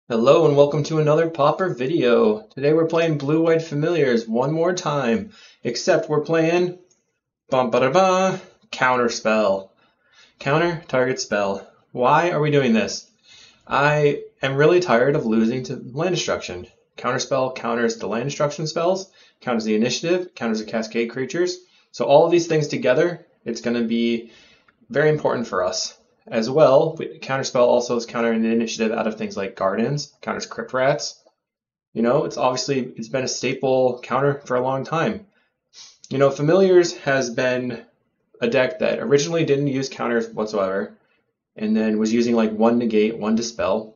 Hello and welcome to another Pauper video. Today we're playing Blue-White Familiars one more time, except we're playing Counterspell. Counter target spell. Why are we doing this? I am really tired of losing to land destruction. Counterspell counters the land destruction spells, counters the initiative, counters the cascade creatures. So all of these things together, it's going to be very important for us. As well, Counterspell also is countering the initiative out of things like Gardens, counters Crypt Rats. You know, it's been a staple counter for a long time. You know, Familiars has been a deck that originally didn't use counters whatsoever, and then was using like one negate, one dispel.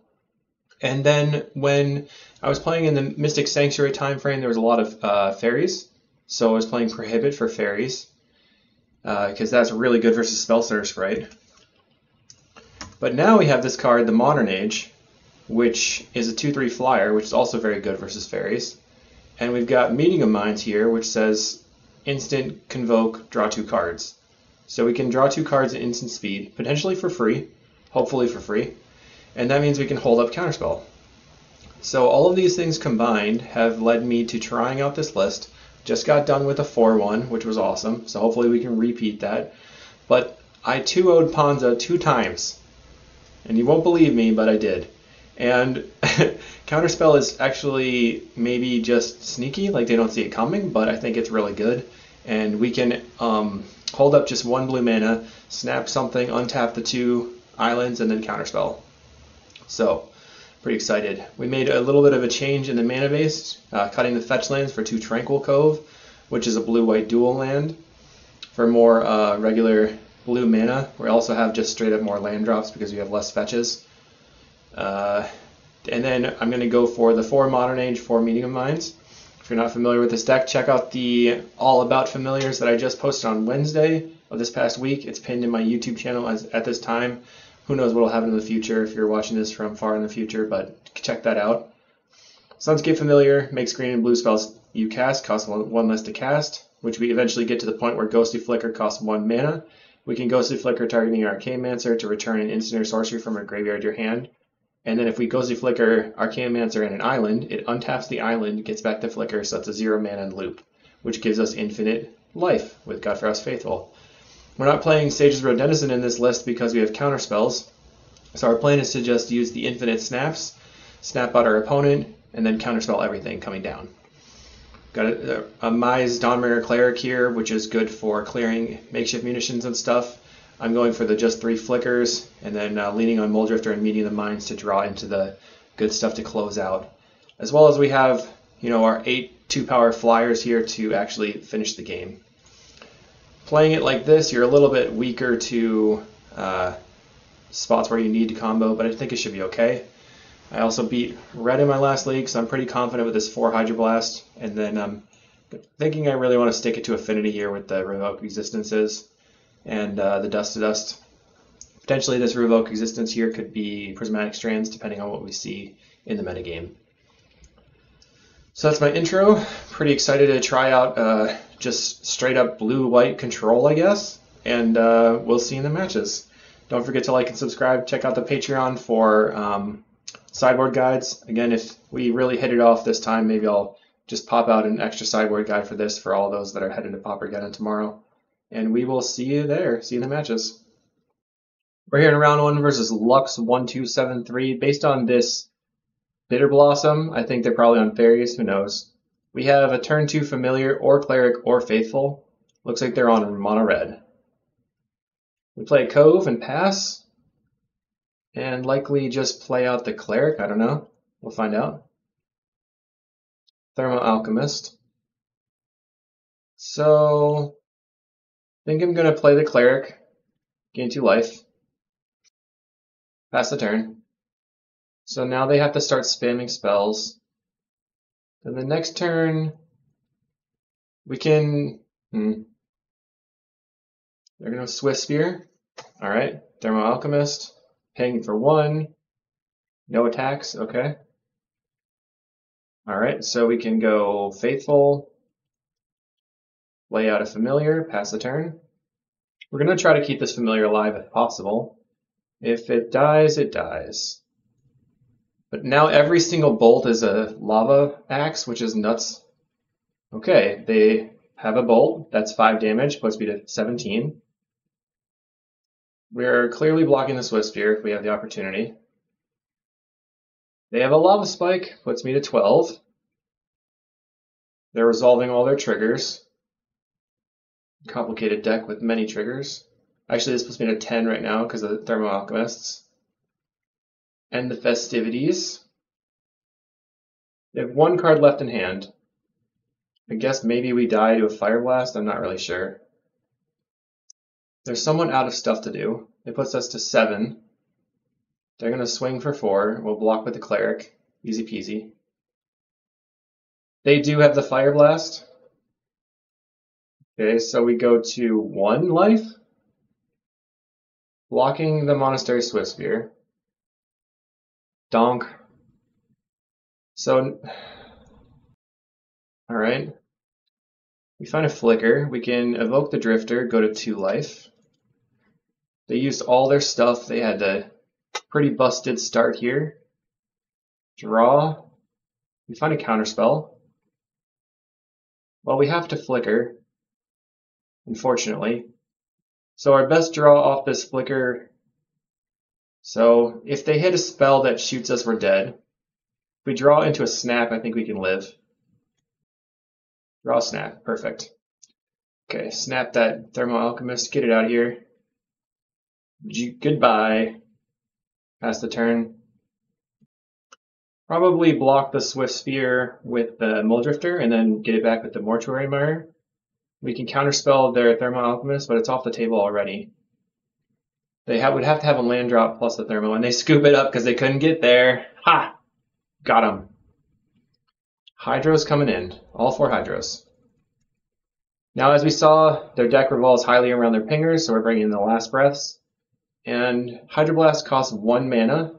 And then when I was playing in the Mystic Sanctuary time frame, there was a lot of fairies, so I was playing Prohibit for fairies, because that's really good versus Spell Surge Sprite. But now we have this card, the Modern Age, which is a 2/3 flyer, which is also very good versus fairies. And we've got Meeting of Minds here, which says instant convoke, draw 2 cards. So we can draw 2 cards at instant speed, potentially for free, hopefully for free. And that means we can hold up Counterspell. So all of these things combined have led me to trying out this list. Just got done with a 4-1, which was awesome, so hopefully we can repeat that. But I 2-0'd Ponza 2 times. And you won't believe me, but I did. And Counterspell is actually maybe just sneaky, like they don't see it coming, but I think it's really good. And we can hold up just 1 blue mana, snap something, untap the 2 islands, and then Counterspell. So, pretty excited. We made a little bit of a change in the mana base, cutting the fetch lands for 2 Tranquil Cove, which is a blue-white dual land, for more regular blue mana. We also have just straight up more land drops because we have less fetches. And then I'm going to go for the 4 Modern Age, 4 Meeting of Minds. If you're not familiar with this deck, check out the All About Familiars that I just posted on Wednesday of this past week. It's pinned in my YouTube channel at this time. Who knows what will happen in the future if you're watching this from far in the future, but check that out. Sunscape Familiar makes green and blue spells you cast cost 1 less to cast, which we eventually get to the point where Ghostly Flicker costs 1 mana. We can Ghostly Flicker targeting Archanemancer to return an instant or sorcery from our graveyard to your hand. And then if we Ghostly Flicker Archanemancer and an island, it untaps the island, gets back to Flicker, so that's a 0 mana loop, which gives us infinite life with Godfrost's Faithful. We're not playing Sage's Road Denizen in this list because we have counterspells. So our plan is to just use the infinite snaps, snap out our opponent, and then counterspell everything coming down. Got a Mize Dawnbringer Cleric here, which is good for clearing makeshift munitions and stuff. I'm going for the just 3 flickers, and then leaning on Muldrifter and Meeting of the Minds to draw into the good stuff to close out. As well as we have, you know, our 8 2-power flyers here to actually finish the game. Playing it like this, you're a little bit weaker to spots where you need to combo, but I think it should be okay. I also beat red in my last league, so I'm pretty confident with this 4 Hydroblast. And then I'm thinking I really want to stick it to Affinity here with the Revoke Existences and the Dust to Dust. Potentially this Revoke Existence here could be Prismatic Strands, depending on what we see in the metagame. So that's my intro. Pretty excited to try out just straight up blue-white control, I guess. And we'll see in the matches. Don't forget to like and subscribe. Check out the Patreon for sideboard guides. Again, if we really hit it off this time, maybe I'll just pop out an extra sideboard guide for this for all those that are headed to Paupergeddon tomorrow. And we will see you there. See you in the matches. We're here in round 1 versus Lux1273. Based on this Bitter Blossom, I think they're probably on fairies. Who knows? We have a turn 2 Familiar or Cleric or Faithful. Looks like they're on mono red. We play Cove and pass. And likely just play out the Cleric. I don't know. We'll find out. Thermal Alchemist. So, I think I'm going to play the Cleric. Gain 2 life. Pass the turn. So now they have to start spamming spells. Then the next turn, we can... They're going to Swift Spear. Alright, Thermal Alchemist. Paying for 1. No attacks, okay. Alright, so we can go Faithful. Lay out a Familiar, pass the turn. We're going to try to keep this Familiar alive if possible. If it dies, it dies. But now every single bolt is a lava axe, which is nuts. Okay, they have a bolt. That's 5 damage, puts me to 17. We're clearly blocking the Swift Spear if we have the opportunity. They have a lava spike, puts me to 12. They're resolving all their triggers. Complicated deck with many triggers. Actually, this puts me to 10 right now because of the Thermo Alchemists. End the festivities. They have 1 card left in hand. I guess maybe we die to a Fire Blast, I'm not really sure. They're somewhat out of stuff to do. It puts us to 7. They're going to swing for 4. We'll block with the Cleric. Easy peasy. They do have the Fire Blast. Okay, so we go to 1 life. Blocking the Monastery Swift Spear. Donk. So, alright. We find a Flicker. We can evoke the Drifter, go to 2 life. They used all their stuff. They had a pretty busted start here. Draw. We find a Counterspell. Well, we have to Flicker, unfortunately. So our best draw off this Flicker. So if they hit a spell that shoots us, we're dead. If we draw into a Snap, I think we can live. Draw Snap, perfect. Okay, snap that Thermo Alchemist, get it out of here. Goodbye. Pass the turn. Probably block the Swift Spear with the Muldrifter and then get it back with the Mortuary Mire. We can counterspell their Thermo Alchemist, but it's off the table already. They would have to have a land drop plus the Thermo, and they scoop it up because they couldn't get there. Ha! Got them. Hydros coming in. All 4 Hydros. Now, as we saw, their deck revolves highly around their pingers, so we're bringing in the Last Breaths. And Hydroblast costs 1 mana.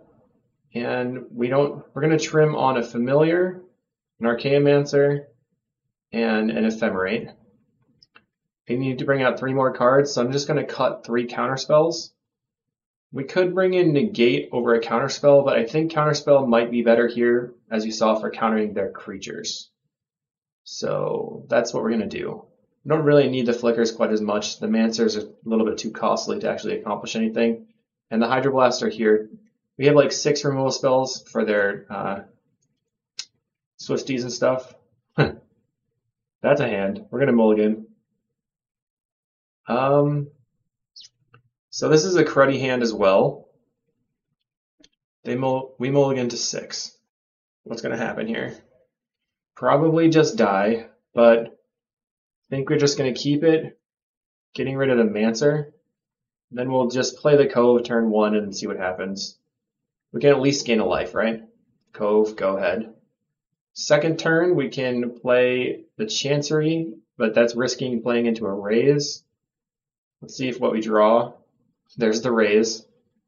And we're going to trim on a Familiar, an Archaeomancer, and an Ephemerate. We need to bring out 3 more cards, so I'm just going to cut 3 Counterspells. We could bring in Negate over a Counterspell, but I think Counterspell might be better here, as you saw, for countering their creatures. So that's what we're going to do. We don't really need the Flickers quite as much. The Mancers are a little bit too costly to actually accomplish anything. And the Hydroblasts are here. We have like 6 removal spells for their Swifties and stuff. That's a hand. We're going to mulligan. So this is a cruddy hand as well. We mulligan to 6. What's going to happen here? Probably just die, but I think we're just going to keep it, getting rid of the Mancer. Then we'll just play the Cove turn 1 and see what happens. We can at least gain a life, right? Cove, go ahead. Second turn, we can play the Chancery, but that's risking playing into a Raise. Let's see what we draw. There's the Raise.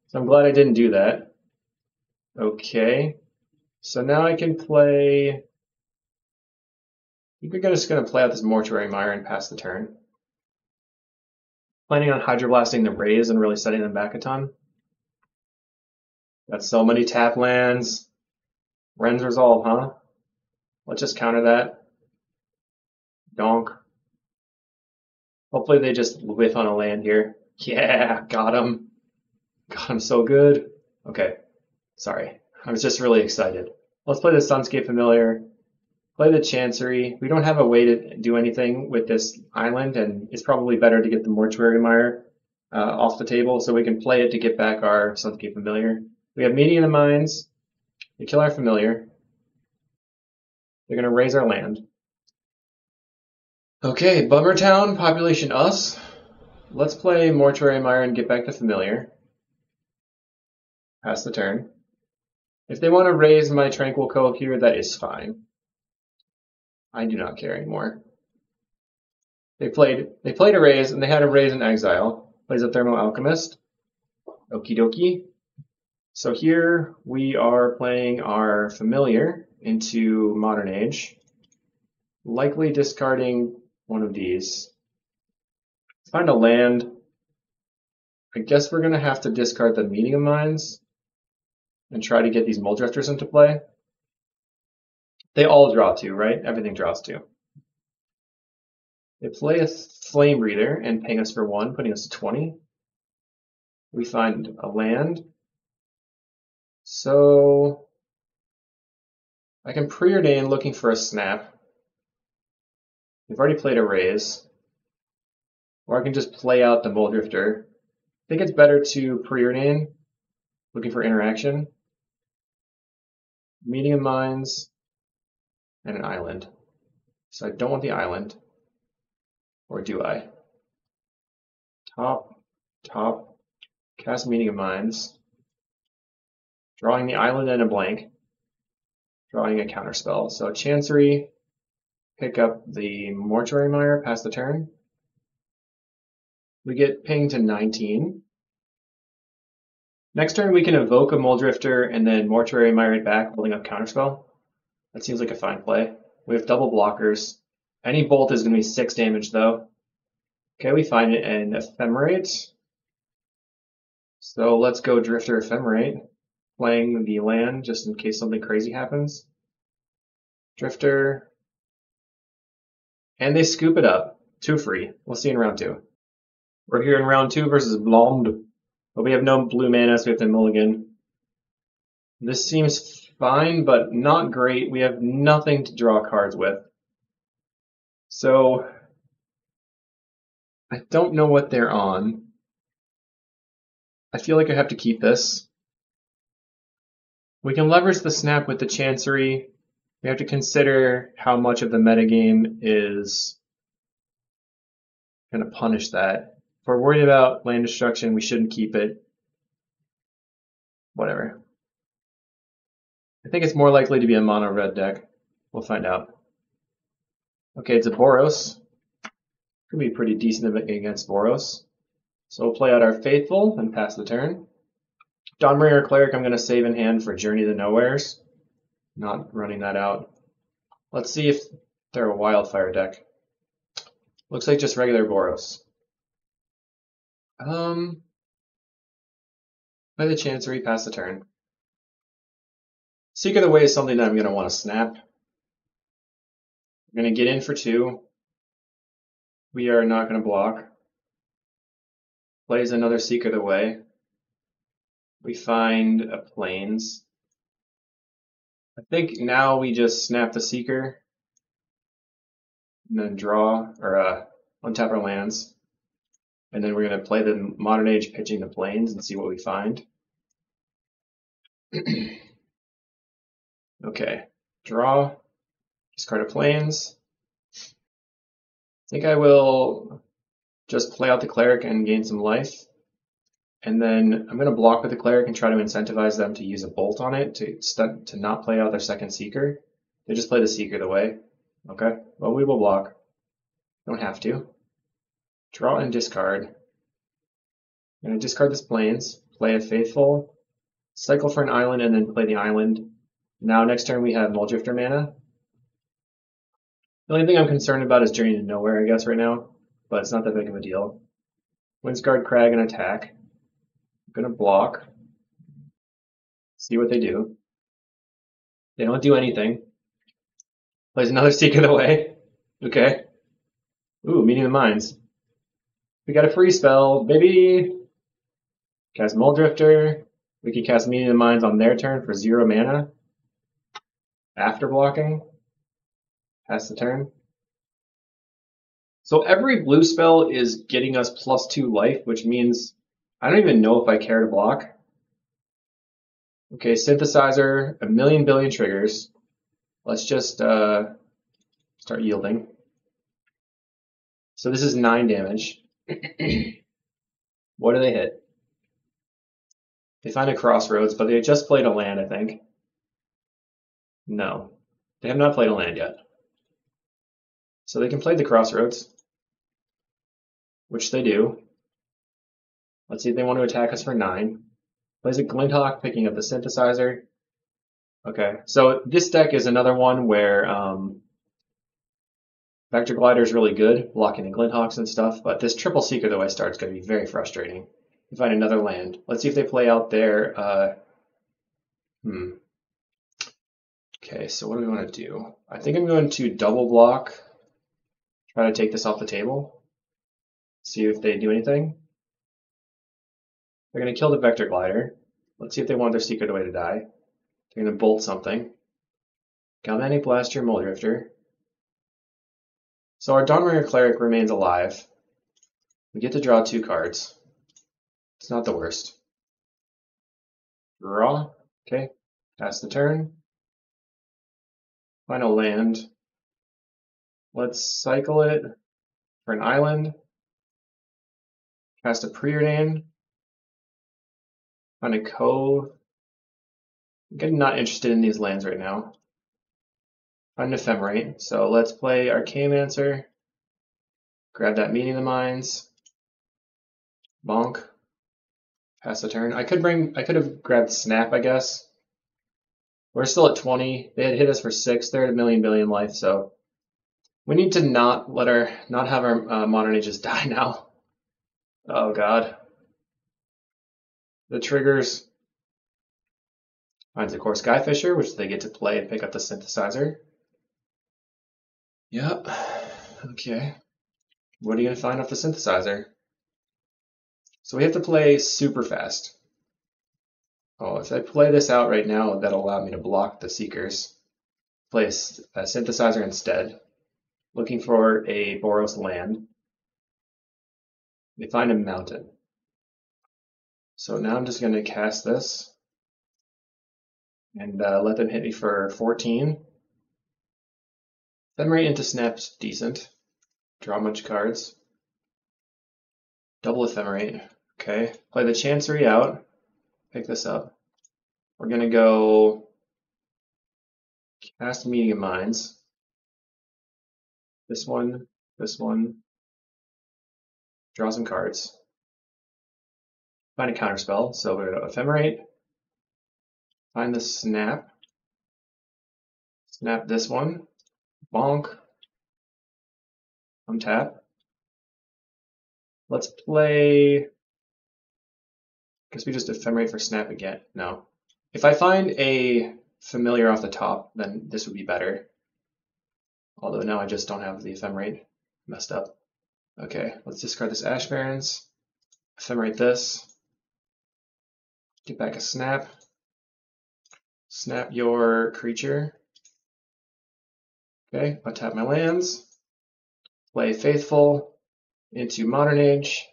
So I'm glad I didn't do that. Okay. So now I can play... I think we're just going to play out this Mortuary Mire and pass the turn. Planning on Hydroblasting the Raise and really setting them back a ton. Got so many tap lands. Ren's Resolve, huh? Let's just counter that. Donk. Hopefully they just whiff on a land here. Yeah, got him. Got him so good. Okay, sorry. I was just really excited. Let's play the Sunscape Familiar. Play the Chancery. We don't have a way to do anything with this island, and it's probably better to get the Mortuary Mire off the table so we can play it to get back our Sunscape Familiar. We have Meeting of the Minds. We kill our Familiar. They're going to raise our land. Okay, Bummertown, population us. Let's play Mortuary Mire and get back to Familiar. Pass the turn. If they want to raise my Tranquil Cove here, that is fine. I do not care anymore. They played a raise, and they had a raise in exile. Plays a Thermo Alchemist. Okie dokie. So here we are playing our Familiar into Modern Age. Likely discarding one of these. Find a land. I guess we're going to have to discard the Meeting of Minds. and try to get these Mole Drifters into play. They all draw 2, right? Everything draws 2. They play a Flame Breather and paying us for 1, putting us to 20. We find a land. So I can preordain looking for a snap. We've already played a raise. Or I can just play out the Mole Drifter. I think it's better to preordain, looking for interaction. Meeting of Minds, and an island. So I don't want the island. Or do I? Top, cast Meeting of Minds. Drawing the island and a blank. Drawing a counterspell. So Chancery, pick up the Mortuary Mire, pass the turn. We get pinged to 19. Next turn we can evoke a Mole Drifter and then Mortuary Mire it back, building up counterspell. That seems like a fine play. We have double blockers. Any bolt is going to be 6 damage though. Okay, we find it an Ephemerate. So let's go Drifter Ephemerate, playing the land just in case something crazy happens. Drifter. And they scoop it up. 2 free. We'll see in round 2. We're here in round 2 versus Blonde. But we have no blue mana, so we have to mulligan. This seems fine, but not great. We have nothing to draw cards with. So I don't know what they're on. I feel like I have to keep this. We can leverage the snap with the Chancery. We have to consider how much of the metagame is going to punish that. If we're worried about land destruction, we shouldn't keep it. Whatever. I think it's more likely to be a mono red deck. We'll find out. Okay, it's a Boros. Could be pretty decent against Boros. So we'll play out our Faithful and pass the turn. Dawnbringer Cleric I'm going to save in hand for Journey to Nowheres. Not running that out. Let's see if they're a Wildfire deck. Looks like just regular Boros. Play the Chancery, pass the turn. Seek of the Way is something that I'm going to want to snap. We're going to get in for 2. We are not going to block. Plays another Seek of the Way. We find a Plains. I think now we just snap the Seeker and then draw, or untap our lands. And then we're going to play the Modern Age pitching the Plains and see what we find. Okay, draw, discard a Plains. I think I will just play out the Cleric and gain some life. And then I'm going to block with the Cleric and try to incentivize them to use a bolt on it to not play out their second Seeker. They just play the Seeker the way. Okay, well we will block. Don't have to. Draw and discard. I'm going to discard this Plains, play a Faithful, cycle for an island, and then play the island. Now next turn we have Mole Drifter mana. The only thing I'm concerned about is Journey to Nowhere, I guess, right now, but it's not that big of a deal. Windscarred Crag and attack. I'm going to block. See what they do. They don't do anything. Plays another Seek of the Way. Okay. Ooh, Meeting of the Minds. We got a free spell, baby. Cast Mole Drifter. We can cast Meeting of the Minds on their turn for 0 mana. After blocking. Pass the turn. So every blue spell is getting us +2 life, which means I don't even know if I care to block. Okay, Synthesizer, a million billion triggers. Let's just start yielding. So this is 9 damage. What do they hit? They find a Crossroads, but they just played a land, I think. No, they have not played a land yet. So they can play the Crossroads, which they do. Let's see if they want to attack us for 9. Plays a Glinthawk, picking up the Synthesizer. Okay, so this deck is another one where Vector Glider is really good, blocking the Glinthawks and stuff, but this triple Seeker the way starts going to be very frustrating. You find another land. Let's see if they play out their Okay, so what do we want to do? I think I'm going to double block, try to take this off the table, see if they do anything. They're going to kill the Vector Glider. Let's see if they want their Secret Away to die. They're going to bolt something. Galvanic Blaster, Muldrifter. So our Dawnbringer Cleric remains alive. We get to draw 2 cards. It's not the worst. Draw. Okay. Pass the turn. Final land. Let's cycle it for an island. Cast a Preordain. Find a cove. I'm not interested in these lands right now. Find an Ephemerate. So let's play Archaeomancer. Grab that Meeting of the Minds. Bonk. Pass the turn. I could have grabbed Snap, I guess. We're still at 20. They had hit us for 6. They're at a billion life, so we need to not have our Modern Ages die now. Oh god. The triggers. Finds a Core Skyfisher, which they get to play and pick up the synthesizer. Yep. Okay. What are you gonna find off the synthesizer? So we have to play super fast. Oh, if I play this out right now, that'll allow me to block the Seekers. Play a synthesizer instead. Looking for a Boros land. They find a mountain. So now I'm just going to cast this and let them hit me for 14. Ephemerate into Snap's decent. Draw a bunch of cards. Double Ephemerate. Okay. Play the Chancery out. Pick this up. We're going to go cast Meeting of Minds. This one. Draw some cards. Find a counterspell. So we're going to Ephemerate. Find the Snap. Snap this one. Bonk. Untap. Let's play. Guess we just Ephemerate for Snap again. No. If I find a familiar off the top, then this would be better. Although now I just don't have the Ephemerate. Messed up. Okay, let's discard this Ash Barrens. Ephemerate this. Get back a Snap. Snap your creature. Okay, untap my lands. Play Faithful into Modern Age.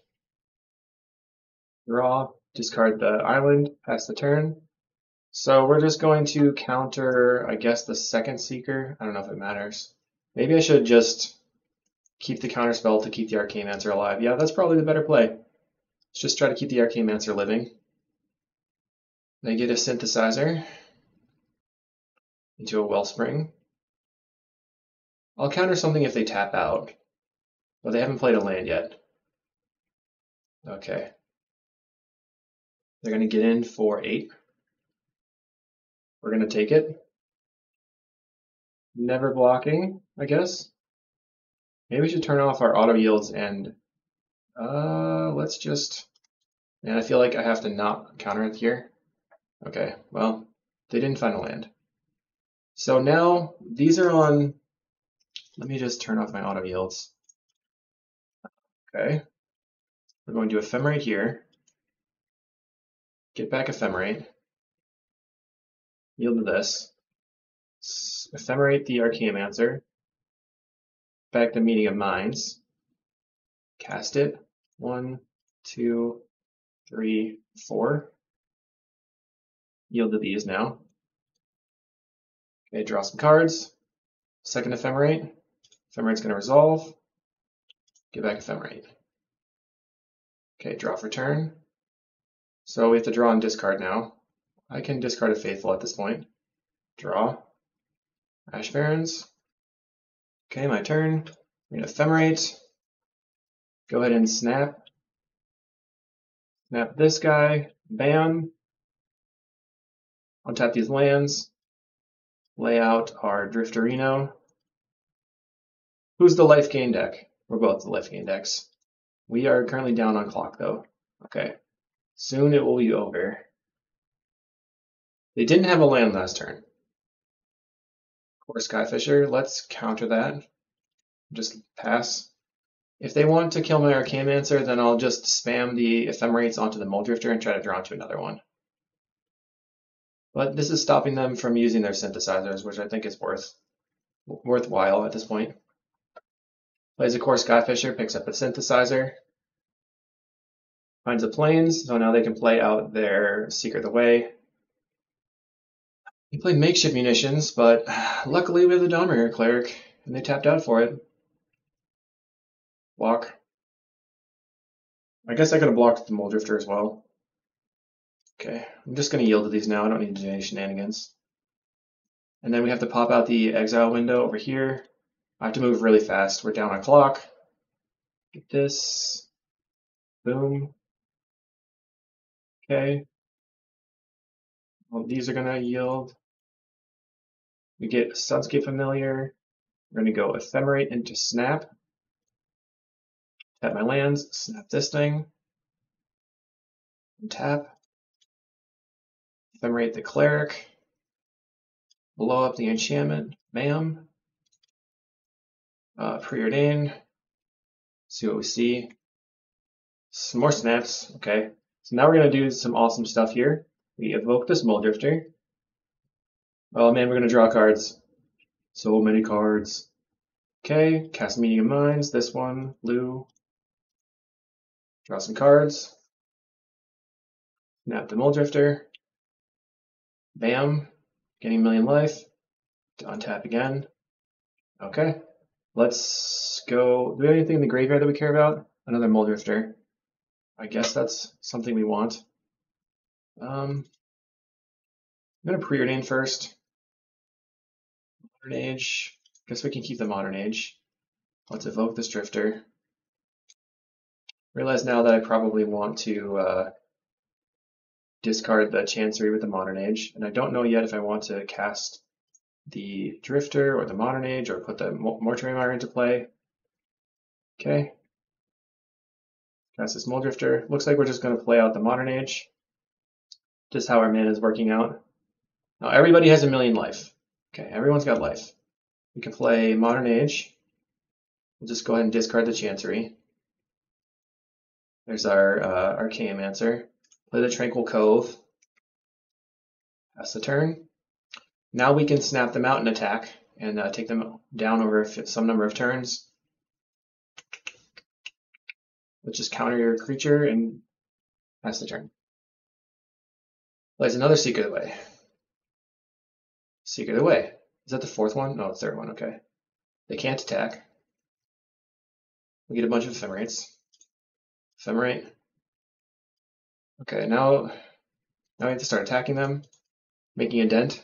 Draw. Discard the island. Pass the turn. So we're just going to counter, I guess, the second Seeker. I don't know if it matters. Maybe I should just keep the Counterspell to keep the Archaeomancer alive. Yeah, that's probably the better play. Let's just try to keep the Archaeomancer living. They get a Synthesizer into a Wellspring. I'll counter something if they tap out, but they haven't played a land yet. Okay. They're going to get in for 8. We're going to take it. Never blocking, I guess. Maybe we should turn off our auto yields and let's just, man, I feel like I have to not counter it here. Okay, well, they didn't find a land. So now these are on, let me just turn off my auto yields. Okay, we're going to Ephemerate here. Get back Ephemerate. Yield to this. Ephemerate the Archaeomancer. Back to Meeting of Minds. Cast it. 1, 2, 3, 4. Yield to these now. Okay, draw some cards. Second Ephemerate. Ephemerate's going to resolve. Get back Ephemerate. Okay, draw for turn. So we have to draw and discard now. I can discard a Faithful at this point. Draw. Ash Barrens. Okay, my turn. We're going to Ephemerate. Go ahead and snap. Snap this guy. Bam. Untap these lands. Lay out our Drifterino. Who's the life gain deck? We're both the life gain decks. We are currently down on clock though. Okay. Soon it will be over. They didn't have a land last turn. Or Skyfisher, let's counter that. Just pass. If they want to kill my Archaeomancer, then I'll just spam the Ephemerates onto the Muldrifter and try to draw into another one. But this is stopping them from using their synthesizers, which I think is worthwhile at this point. Plays a Core Skyfisher, picks up a synthesizer, finds the plains, so now they can play out their Secret the Way. They played Makeshift Munitions, but luckily we have the Dawnbringer Cleric, and they tapped out for it. Block. I guess I could have blocked the Muldrifter as well. Okay, I'm just going to yield to these now. I don't need to do any shenanigans. And then we have to pop out the exile window over here. I have to move really fast. We're down on clock. Get this. Boom. Okay. Well, these are going to yield. We get Sunscape Familiar. We're going to go Ephemerate into Snap. Tap my lands. Snap this thing. And tap. Ephemerate the Cleric. Blow up the enchantment. Bam. Preordain. See what we see. Some more snaps. Okay. So now we're going to do some awesome stuff here. We evoke this Muldrifter. Oh man, we're going to draw cards. So many cards. Okay. Cast Meeting of Minds. This one. Blue. Draw some cards. Snap the Muldrifter. Bam. Getting a million life. To untap again. Okay. Let's go. Do we have anything in the graveyard that we care about? Another Muldrifter. I guess that's something we want. I'm going to preordain first. Modern Age. Guess we can keep the Modern Age. Let's evoke this Drifter. Realize now that I probably want to discard the Chancery with the Modern Age, and I don't know yet if I want to cast the Drifter or the Modern Age or put the Mortuary Mire into play. Okay. Cast this Muldrifter. Looks like we're just going to play out the Modern Age. Just how our mana is working out. Now everybody has a million life. Okay, everyone's got life. We can play Modern Age. We'll just go ahead and discard the Chancery. There's our Archaeomancer. Play the Tranquil Cove. Pass the turn. Now we can snap them out and attack and take them down over some number of turns. Let's just counter your creature and pass the turn. Plays another Secret of the Way. Secret of the Way. Is that the fourth one? No, it's the third one. Okay. They can't attack. We get a bunch of Ephemerates. Ephemerate. Okay, now we have to start attacking them, making a dent. It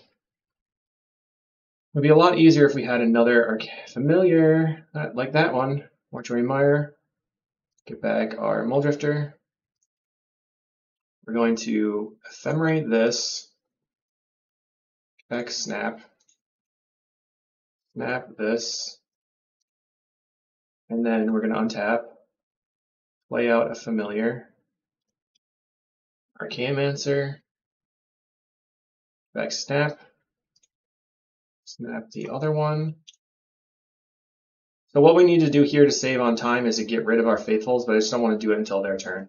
would be a lot easier if we had another familiar, like that one, Mortuary Mire. Get back our Muldrifter. We're going to Ephemerate this. Get back Snap. Snap this. And then we're going to untap. Play out a familiar. Archaeomancer. Back Snap. Snap the other one. So what we need to do here to save on time is to get rid of our Faithfuls, but I just don't want to do it until their turn.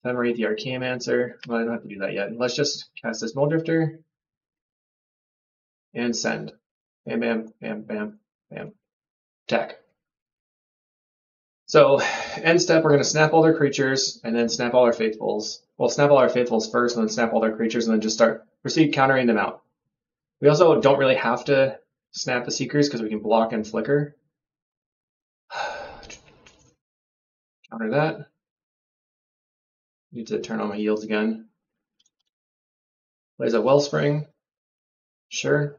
Ephemerate the Archaeomancer. Well, I don't have to do that yet. Let's just cast this Muldrifter. And send. Bam, bam, bam, bam, bam. Attack. So, end step, we're going to snap all their creatures, and then snap all our Faithfuls. Well, snap all our Faithfuls first, and then snap all their creatures, and then just proceed countering them out. We also don't really have to snap the Seekers, because we can block and flicker. Counter that. Need to turn on my yields again. Plays a Wellspring. Sure.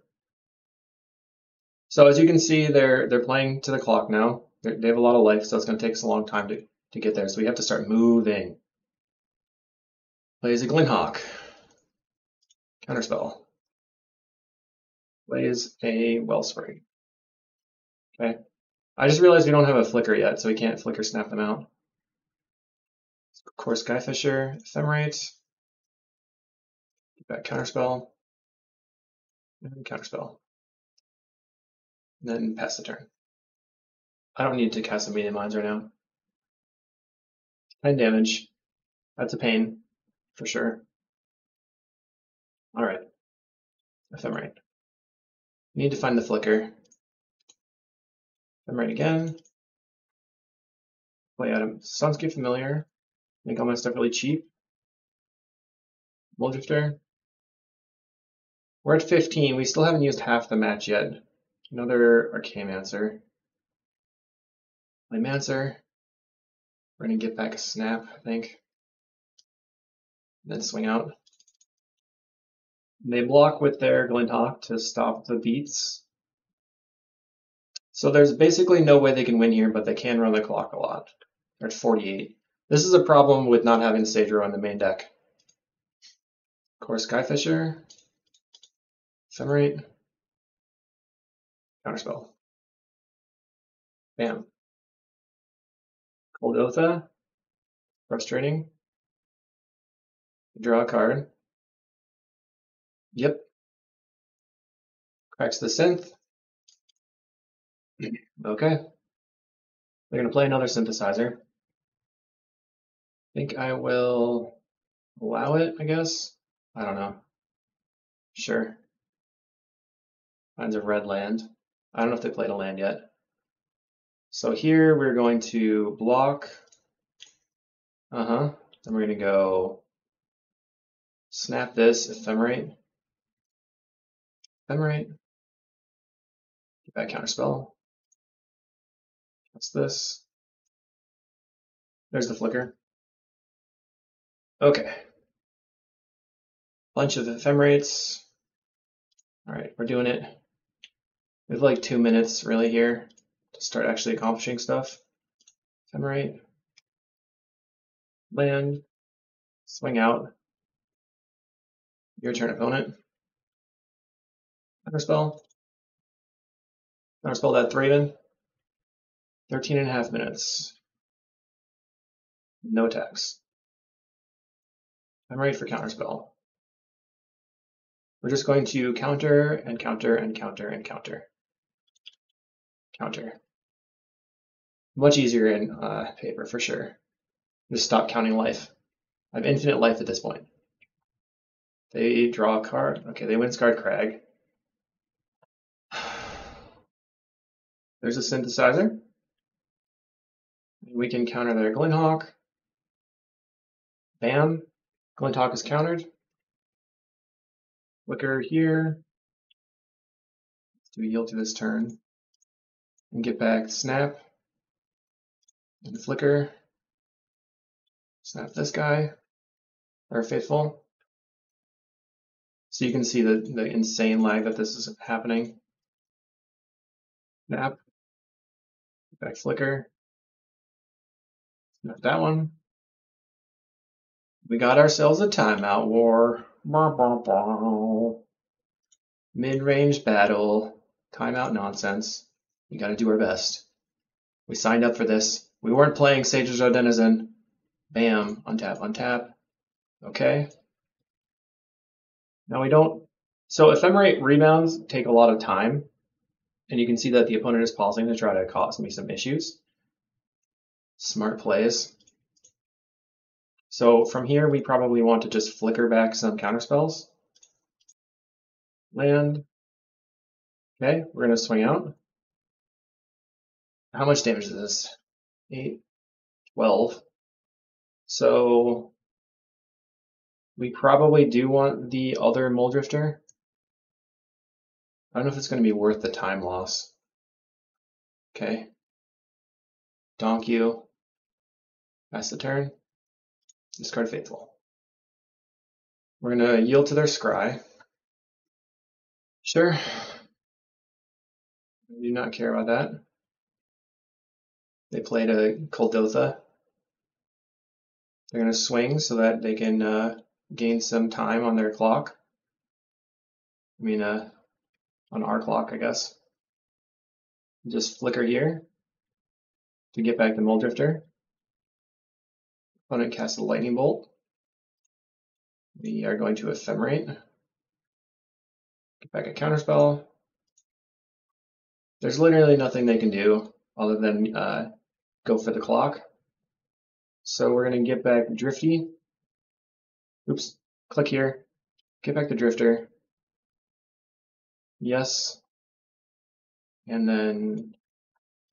So as you can see, they're playing to the clock now. They have a lot of life, so it's going to take us a long time to get there. So we have to start moving. Plays a Glinhawk. Counterspell. Plays a Wellspring. Okay. I just realized we don't have a flicker yet, so we can't flicker snap them out. Of course, Skyfisher, Ephemerate. Get Back counterspell, and counterspell. And then pass the turn. I don't need to cast some medium mines right now. 9 damage. That's a pain, for sure. Alright. Ephemerate. Need to find the flicker. Ephemerate again. Play item. Sunscape Familiar. Make all my stuff really cheap. Mulldrifter. We're at 15. We still haven't used half the match yet. Another Archaeomancer. Play Mancer. We're going to get back a Snap, I think. Then swing out. They block with their Glinthawk to stop the beats. So there's basically no way they can win here, but they can run the clock a lot. They're at 48. This is a problem with not having Sage Row in the main deck. Core Skyfisher. Ephemerate. Counterspell. Bam. Cold Otha. Frustrating. Draw a card. Yep. Cracks the Synth. Okay. They're going to play another synthesizer. I think I will allow it, I guess. I don't know. Sure. Finds a red land. I don't know if they played a land yet. So here we're going to block. Then we're going to go snap this, ephemerate. Ephemerate. Get back counterspell. What's this? There's the flicker. Okay. Bunch of ephemerates. All right, we're doing it. We have like 2 minutes really here to start actually accomplishing stuff. Ephemerate. Land. Swing out. Your turn, opponent. Counterspell. Counterspell that Thraven. 13.5 minutes. No attacks. I'm ready for counterspell. We're just going to counter and counter and counter and counter. Counter. Much easier in paper for sure. Just stop counting life. I have infinite life at this point. They draw a card. Okay, they Windscarred Crag. There's a synthesizer. We can counter their Glinthawk. Bam. Glinthawk is countered. Flicker here. Let's do yield to this turn. And get back Snap. And Flicker. Snap this guy. Or Faithful. So you can see the insane lag that this is happening. Snap. Get back Flicker. Snap that one. We got ourselves a timeout war. Mid-range battle. Timeout nonsense. We gotta do our best. We signed up for this. We weren't playing Sage's Row Denizen. Bam. Untap, untap. Okay. Now we don't. So ephemerate rebounds take a lot of time. And you can see that the opponent is pausing to try to cause me some issues. Smart plays. So from here, we probably want to just flicker back some counterspells. Land. Okay, we're going to swing out. How much damage is this? 8, 12. So we probably do want the other Mulldrifter. I don't know if it's going to be worth the time loss. Okay. Donk you. Pass the turn. Discard Faithful. We're going to yield to their Scry. Sure. I do not care about that. They played a Coldotha. They're going to swing so that they can gain some time on their clock. I mean, on our clock, I guess. Just flicker here to get back the Mulldrifter. Opponent casts a Lightning Bolt. We are going to ephemerate. Get back a counterspell. There's literally nothing they can do other than go for the clock. So we're going to get back Drifty. Oops, click here. Get back the Drifter. Yes. And then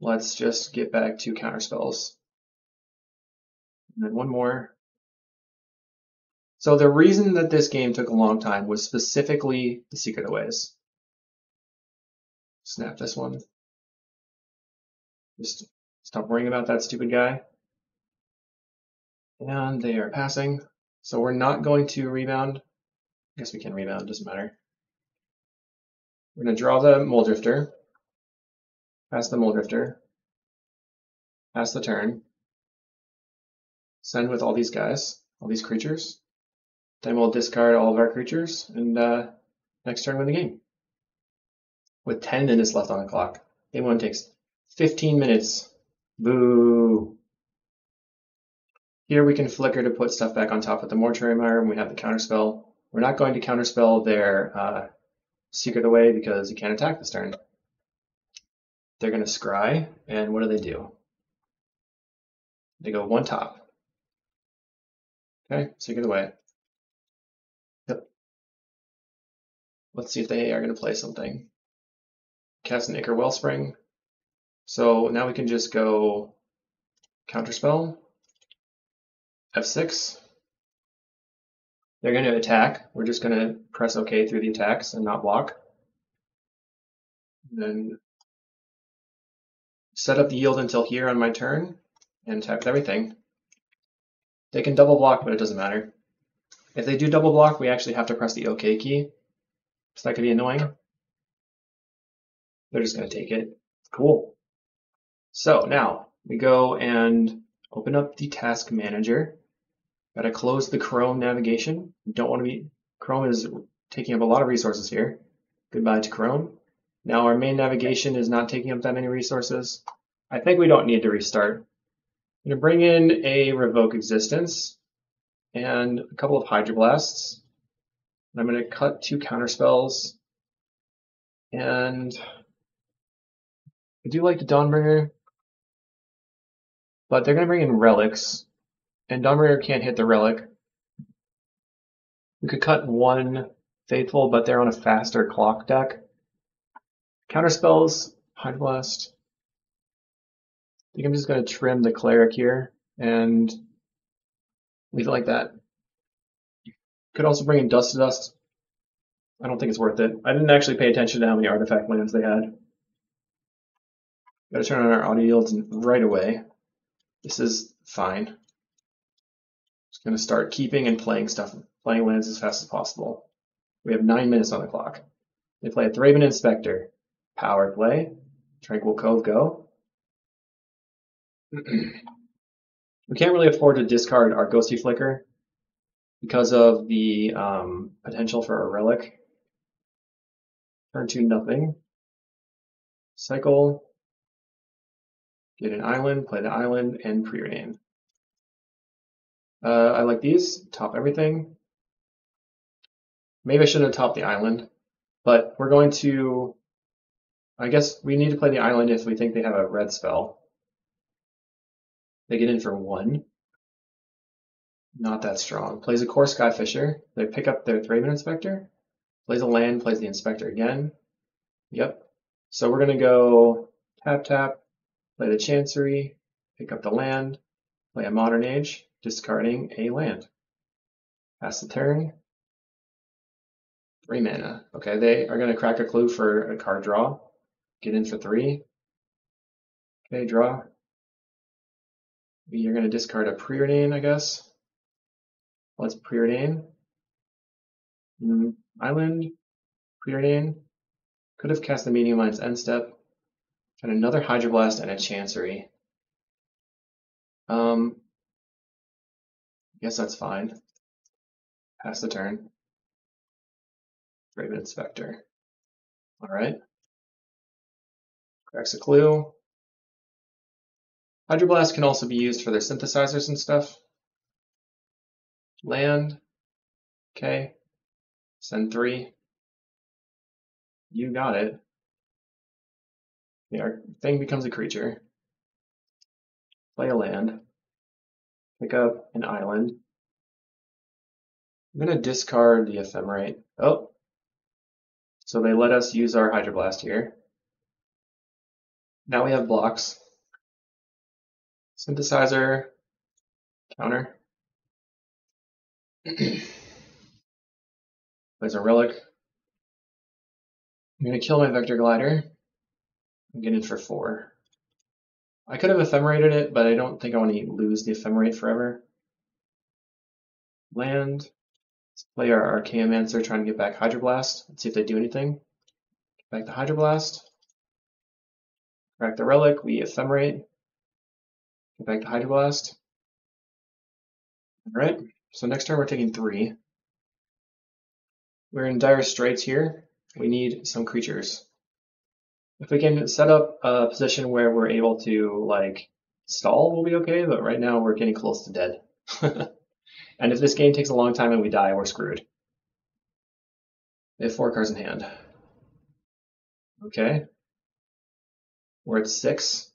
let's just get back to counterspells. And then one more. So the reason that this game took a long time was specifically the secret aways. Snap this one. Just stop worrying about that stupid guy. And they are passing. So we're not going to rebound. I guess we can rebound, doesn't matter. We're going to draw the Mole Drifter. Pass the Mole Drifter. Pass the turn. Send with all these guys, all these creatures. Then we'll discard all of our creatures, and next turn win the game. With 10 minutes left on the clock. Game 1 takes 15 minutes. Boo! Here we can flicker to put stuff back on top of the Mortuary Mire, and we have the counterspell. We're not going to counterspell their secret away because you can't attack this turn. They're going to scry, and what do? They go one top. Okay, secret away. Yep. Let's see if they are going to play something. Cast an Ichor Wellspring. So now we can just go counterspell. F6. They're going to attack. We're just going to press OK through the attacks and not block. And then set up the yield until here on my turn and attack with everything. They can double block, but it doesn't matter. If they do double block, we actually have to press the OK key. So that could be annoying. They're just going to take it. Cool. So now we go and open up the task manager. Got to close the Chrome navigation. Don't want to be. Chrome is taking up a lot of resources here. Goodbye to Chrome. Now our main navigation is not taking up that many resources. I think we don't need to restart. I'm going to bring in a Revoke Existence and a couple of Hydroblasts. I'm going to cut 2 counterspells. And I do like the Dawnbringer, but they're going to bring in relics, and Dawnbringer can't hit the relic. We could cut 1 Faithful, but they're on a faster clock deck. Counterspells, Hydroblast. I think I'm just going to trim the Cleric here and leave it like that. Could also bring in Dust to Dust. I don't think it's worth it. I didn't actually pay attention to how many artifact lands they had. Got to turn on our auto yields right away. This is fine. Just going to start keeping and playing lands as fast as possible. We have 9 minutes on the clock. They play a Thraben Inspector. Power play. Tranquil Cove go. We can't really afford to discard our Ghostly Flicker because of the potential for a relic. Turn 2 nothing. Cycle. Get an island, play the island, and preordain. I like these. Top everything. Maybe I shouldn't have topped the island, but we're going to. I guess we need to play the island if we think they have a red spell. They get in for 1. Not that strong. Plays a Core Skyfisher. They pick up their Thraben Inspector. Plays a land, plays the Inspector again. Yep. So we're going to go tap, tap, play the Chancery, pick up the land, play a Modern Age, discarding a land. Pass the turn. 3 mana. Okay, they are going to crack a clue for a card draw. Get in for 3. Okay, draw. You're going to discard a Preordain, I guess. Let's Preordain. Island, Preordain. Could have cast the Meeting of Minds end step. And another Hydroblast and a Chancery. I guess that's fine. Pass the turn. Thraben Inspector. Alright. Cracks a clue. Hydroblast can also be used for their synthesizers and stuff. Land. Okay, send 3. You got it. Okay, our thing becomes a creature. Play a land. Pick up an island. I'm going to discard the Ephemerate. Oh, so they let us use our Hydroblast here. Now we have blocks. Synthesizer, counter. Plays a relic. I'm going to kill my Vector Glider. I'm getting it for 4. I could have ephemerated it, but I don't think I want to lose the Ephemerate forever. Land. Let's play our Archaeomancer, trying to get back Hydroblast. Let's see if they do anything. Get back the Hydroblast. Crack the relic. We ephemerate. Get back to Hydroblast. Alright, so next turn we're taking 3. We're in dire straits here. We need some creatures. If we can set up a position where we're able to, like, stall, we'll be okay, but right now we're getting close to dead. And if this game takes a long time and we die, we're screwed. They have 4 cards in hand. Okay. We're at 6.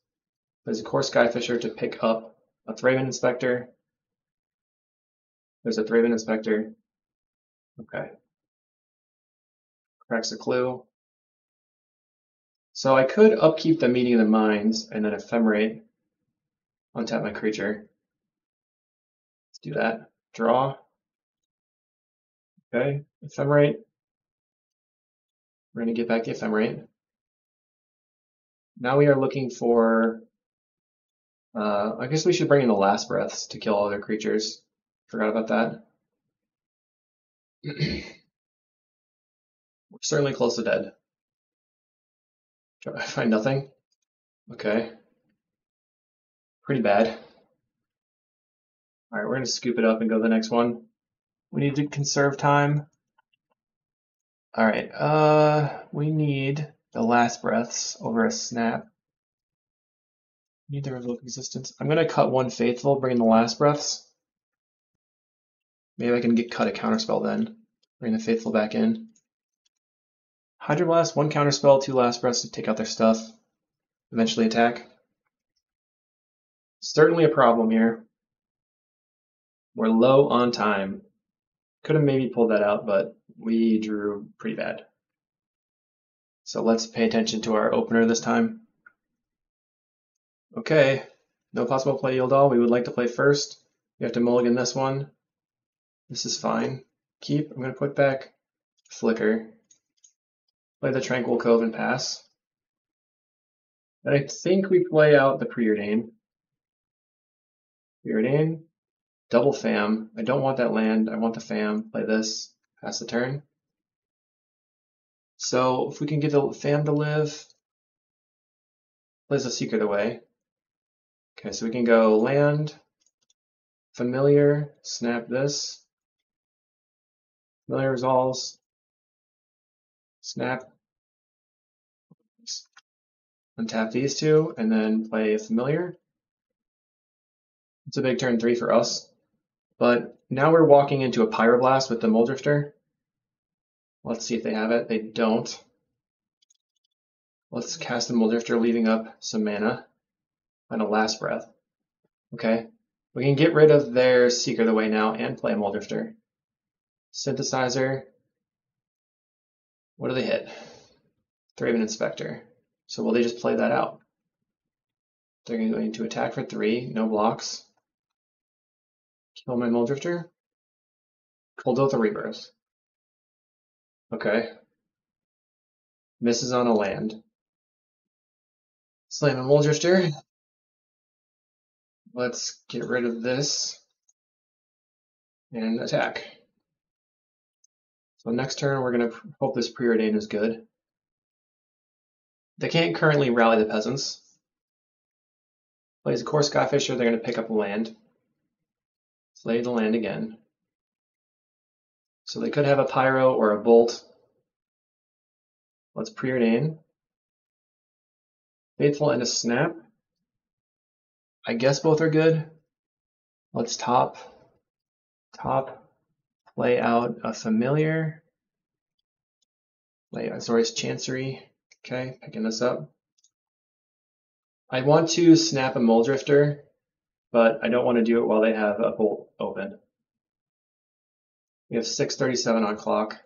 There's a Core Skyfisher to pick up a Thraben Inspector. There's a Thraben Inspector. Okay. Cracks a clue. So I could upkeep the Meeting of the Minds and then ephemerate, untap my creature. Let's do that. Draw. Okay, ephemerate. We're going to get back the ephemerate. Now we are looking for, I guess we should bring in the Last Breaths to kill other creatures. Forgot about that. We're certainly close to dead. I find nothing. Okay. Pretty bad. Alright, we're going to scoop it up and go to the next one. We need to conserve time. Alright, we need the Last Breaths over a Snap. Need the Revoke Existence. I'm going to cut 1 Faithful, bring in the Last Breaths. Maybe I can cut a Counterspell then. Bring the Faithful back in. Hydroblast, 1 Counterspell, 2 Last Breaths to take out their stuff. Eventually attack. Certainly a problem here. We're low on time. Could have maybe pulled that out, but we drew pretty bad. So let's pay attention to our opener this time. Okay, no possible play Yildal. We would like to play first. We have to mulligan this one. This is fine. Keep. I'm going to put back Flicker. Play the Tranquil Cove and pass. And I think we play out the Preordain. Preordain. Double Fam. I don't want that land. I want the Fam. Play this. Pass the turn. So if we can get the Fam to live, plays a Secret away. Okay, so we can go land, Familiar, snap this. Familiar resolves. Snap. Untap these 2, and then play a Familiar. It's a big turn 3 for us. But now we're walking into a Pyroblast with the Muldrifter. Let's see if they have it. They don't. Let's cast the Muldrifter, leaving up some mana and a Last Breath. Okay. We can get rid of their Secret away now and play a Muldrifter. Synthesizer. What do they hit? Thraben Inspector. So will they just play that out? They're going to attack for 3, no blocks. Kill my Muldrifter. Kuldotha Rebirth. Okay. Misses on a land. Slam a Muldrifter. Let's get rid of this and attack. So next turn we're going to hope this Preordain is good. They can't currently rally the Peasants. Plays a Core Skyfisher, they're going to pick up a land. Play the land again. So they could have a Pyro or a Bolt. Let's Preordain. Faithful and a Snap. I guess both are good. Let's top. play out a familiar, play Azorius Chancery. Okay, picking this up. I want to snap a Muldrifter, but I don't want to do it while they have a bolt open. We have 6:37 on clock.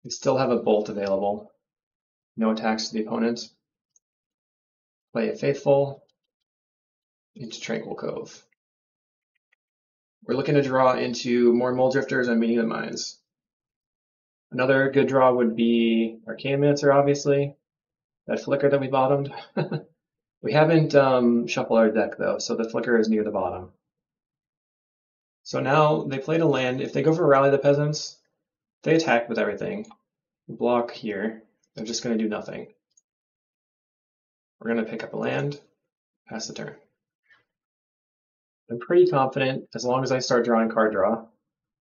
We still have a bolt available. No attacks to the opponent. Play a Faithful into Tranquil Cove. We're looking to draw into more Muldrifters and Meeting of the Minds. Another good draw would be Arcanomancer, obviously. That Flicker that we bottomed. We haven't shuffled our deck though, so the Flicker is near the bottom. So now they played a land. If they go for Rally the Peasants, they attack with everything. Block here. They're just going to do nothing. We're going to pick up a land, pass the turn. I'm pretty confident as long as I start drawing card draw.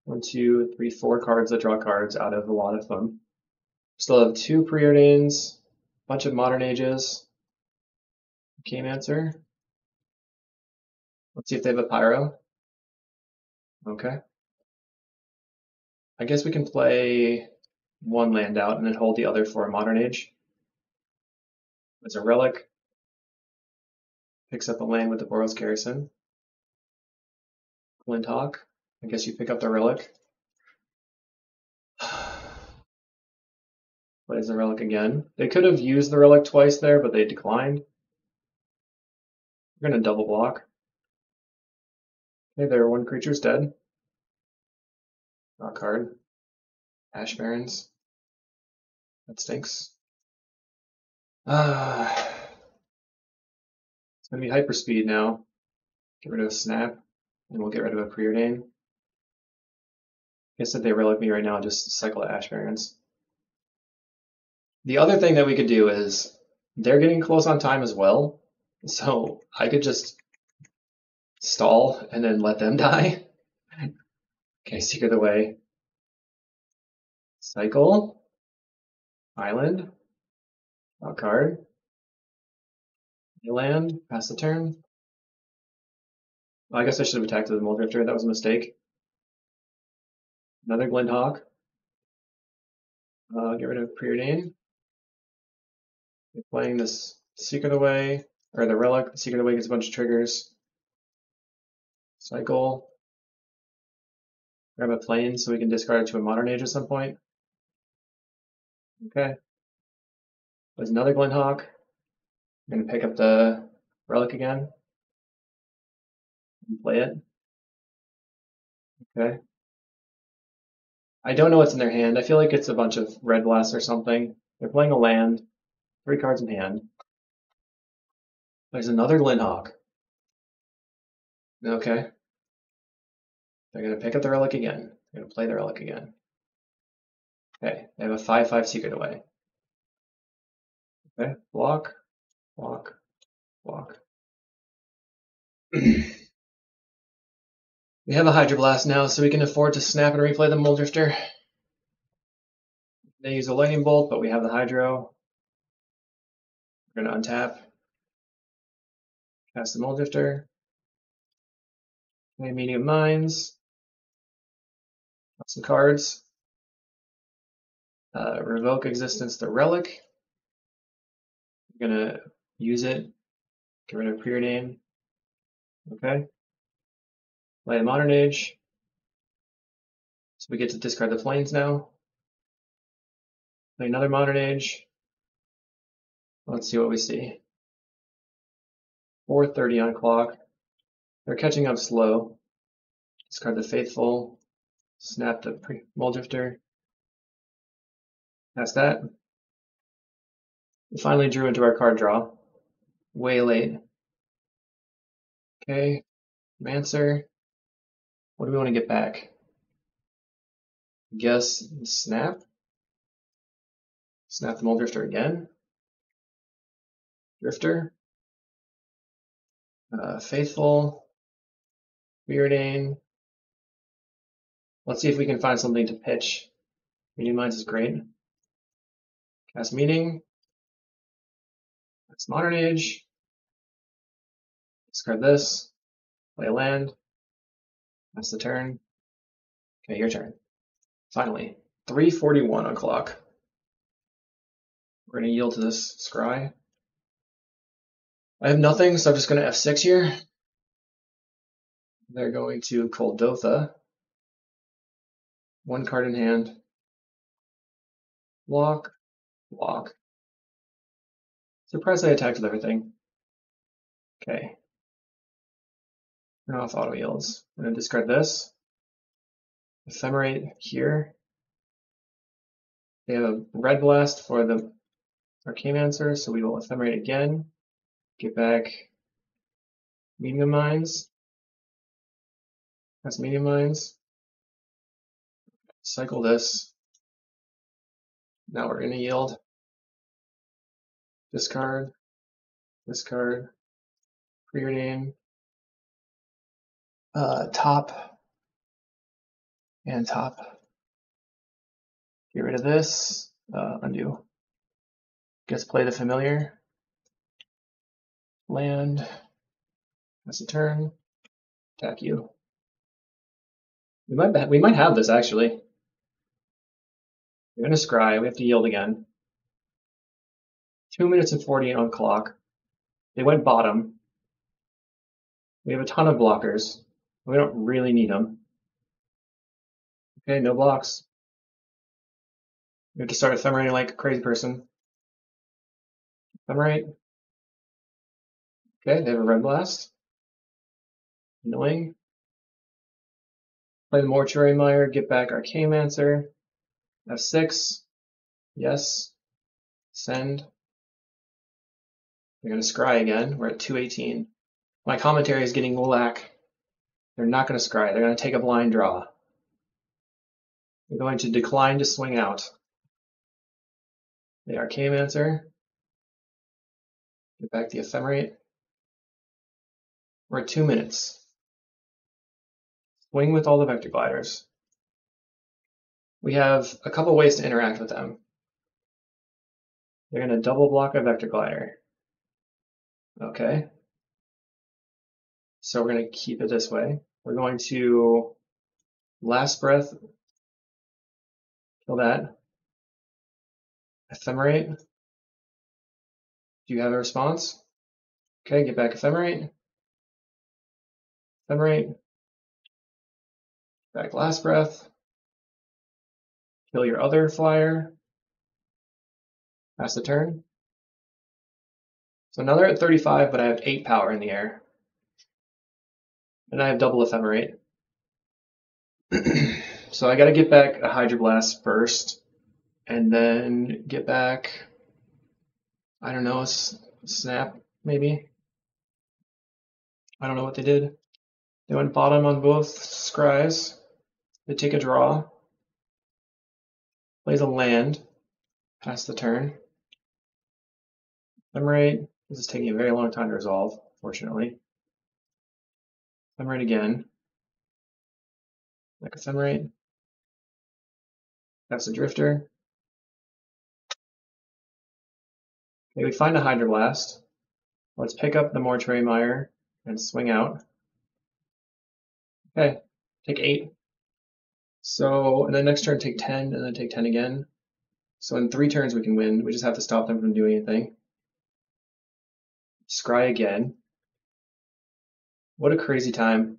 1, 2, 3, 4 cards that draw cards out of a lot of them. Still have 2 Preordains, a bunch of Modern Ages. Arcanomancer. Let's see if they have a Pyro. Okay. I guess we can play 1 land out and then hold the other for a Modern Age. There's a Relic. Picks up a land with the Boros Garrison. Glinthawk. I guess you pick up the Relic. Plays the Relic again. They could have used the Relic twice there, but they declined. We're going to double block. Okay, there, 1 creature's dead. Draw a card. Ash Barrens. That stinks. It's going to be Hyperspeed now. Get rid of a Snap, and we'll get rid of a Preordain. I guess if they Relic me right now, just cycle to Ash Barrens. The other thing that we could do is, they're getting close on time as well, so I could just stall and then let them die. Okay, Secret away. Cycle. Island. Draw a card. Land. Pass the turn. Well, I guess I should have attacked with the Muldrifter. That was a mistake. Another Glinthawk. Get rid of Preordain. We're playing this Secret away, or the Relic. The Secret away gets a bunch of triggers. Cycle. Grab a plane so we can discard it to a Modern Age at some point. Okay. There's another Glinthawk. I'm going to pick up the Relic again and play it. Okay. I don't know what's in their hand. I feel like it's a bunch of Red Blast or something. They're playing a land, 3 cards in hand. There's another Glinthawk. Okay. They're going to pick up the Relic again. They're going to play the Relic again. Okay, they have a 5/5 Secret away. Okay, block, block, block. We have a Hydroblast now, so we can afford to snap and replay the Muldrifter. They use a Lightning Bolt, but we have the Hydro. We're going to untap. Cast the Muldrifter. Play Meeting of Minds. Some cards. Revoke Existence the Relic. We're going to use it. Get rid of Preordain. Okay. Play a Modern Age. So we get to discard the Plains now. Play another Modern Age. Let's see what we see. 4:30 on clock. They're catching up slow. Discard the Faithful. Snap the Muldrifter. That's that. We finally drew into our card draw. Way late. Okay. Mancer. What do we want to get back? Guess snap. Snap the Muldrifter again. Drifter. Faithful. Preordain. Let's see if we can find something to pitch. Meeting Minds is great. Cast Meeting. That's Modern Age. Discard this. Play a land. That's the turn. Okay, your turn. Finally, 3:41 on clock. We're going to yield to this scry. I have nothing, so I'm just going to F6 here. They're going to Kuldotha. One card in hand. Block, block. Surprised I attacked with everything. Okay. Turn off auto yields. I'm going to discard this. Ephemerate here. They have a red blast for the Arcane-Mancer, so we will ephemerate again. Get back medium mines. That's medium mines. Cycle this. Now we're going to yield. Discard. Discard. Preordain. Top. And top. Get rid of this. Undo. Guess play the familiar. Land. That's a turn. Attack you. We might have this actually. We're gonna scry. We have to yield again. 2 minutes and 40 on clock. They went bottom. We have a ton of blockers. We don't really need them. Okay, no blocks. We have to start ephemerating like a crazy person. Ephemerate. Okay, they have a red blast. Annoying. Play the Mortuary Mire, get back Arcane-Mancer. F6. Yes. Send. They're going to scry again. We're at 218. My commentary is getting whack. They're not going to scry. They're going to take a blind draw. They're going to decline to swing out. The Arcane-Mancer. Get back the Ephemerate. We're at 2 minutes. Swing with all the Vector Gliders. We have a couple ways to interact with them. They're going to double block a Vector Glider. Okay. So we're going to keep it this way. We're going to Last Breath, kill that. Ephemerate. Do you have a response? Okay, get back Ephemerate. Ephemerate. Back Last Breath. Kill your other flyer. Pass the turn. So now they're at 35, but I have 8 power in the air. And I have double Ephemerate. So I gotta get back a Hydroblast first, and then get back, I don't know, a Snap, maybe? I don't know what they did. They went bottom on both scries. They take a draw. Plays a land. Pass the turn. Ephemerate. This is taking a very long time to resolve, fortunately. Ephemerate again. Like Ephemerate. That's a Drifter. Okay, we find a Hydroblast. Let's pick up the Mortuary Mire and swing out. Okay, take 8. So, and then next turn take 10, and then take 10 again. So in 3 turns we can win. We just have to stop them from doing anything. Scry again. What a crazy time.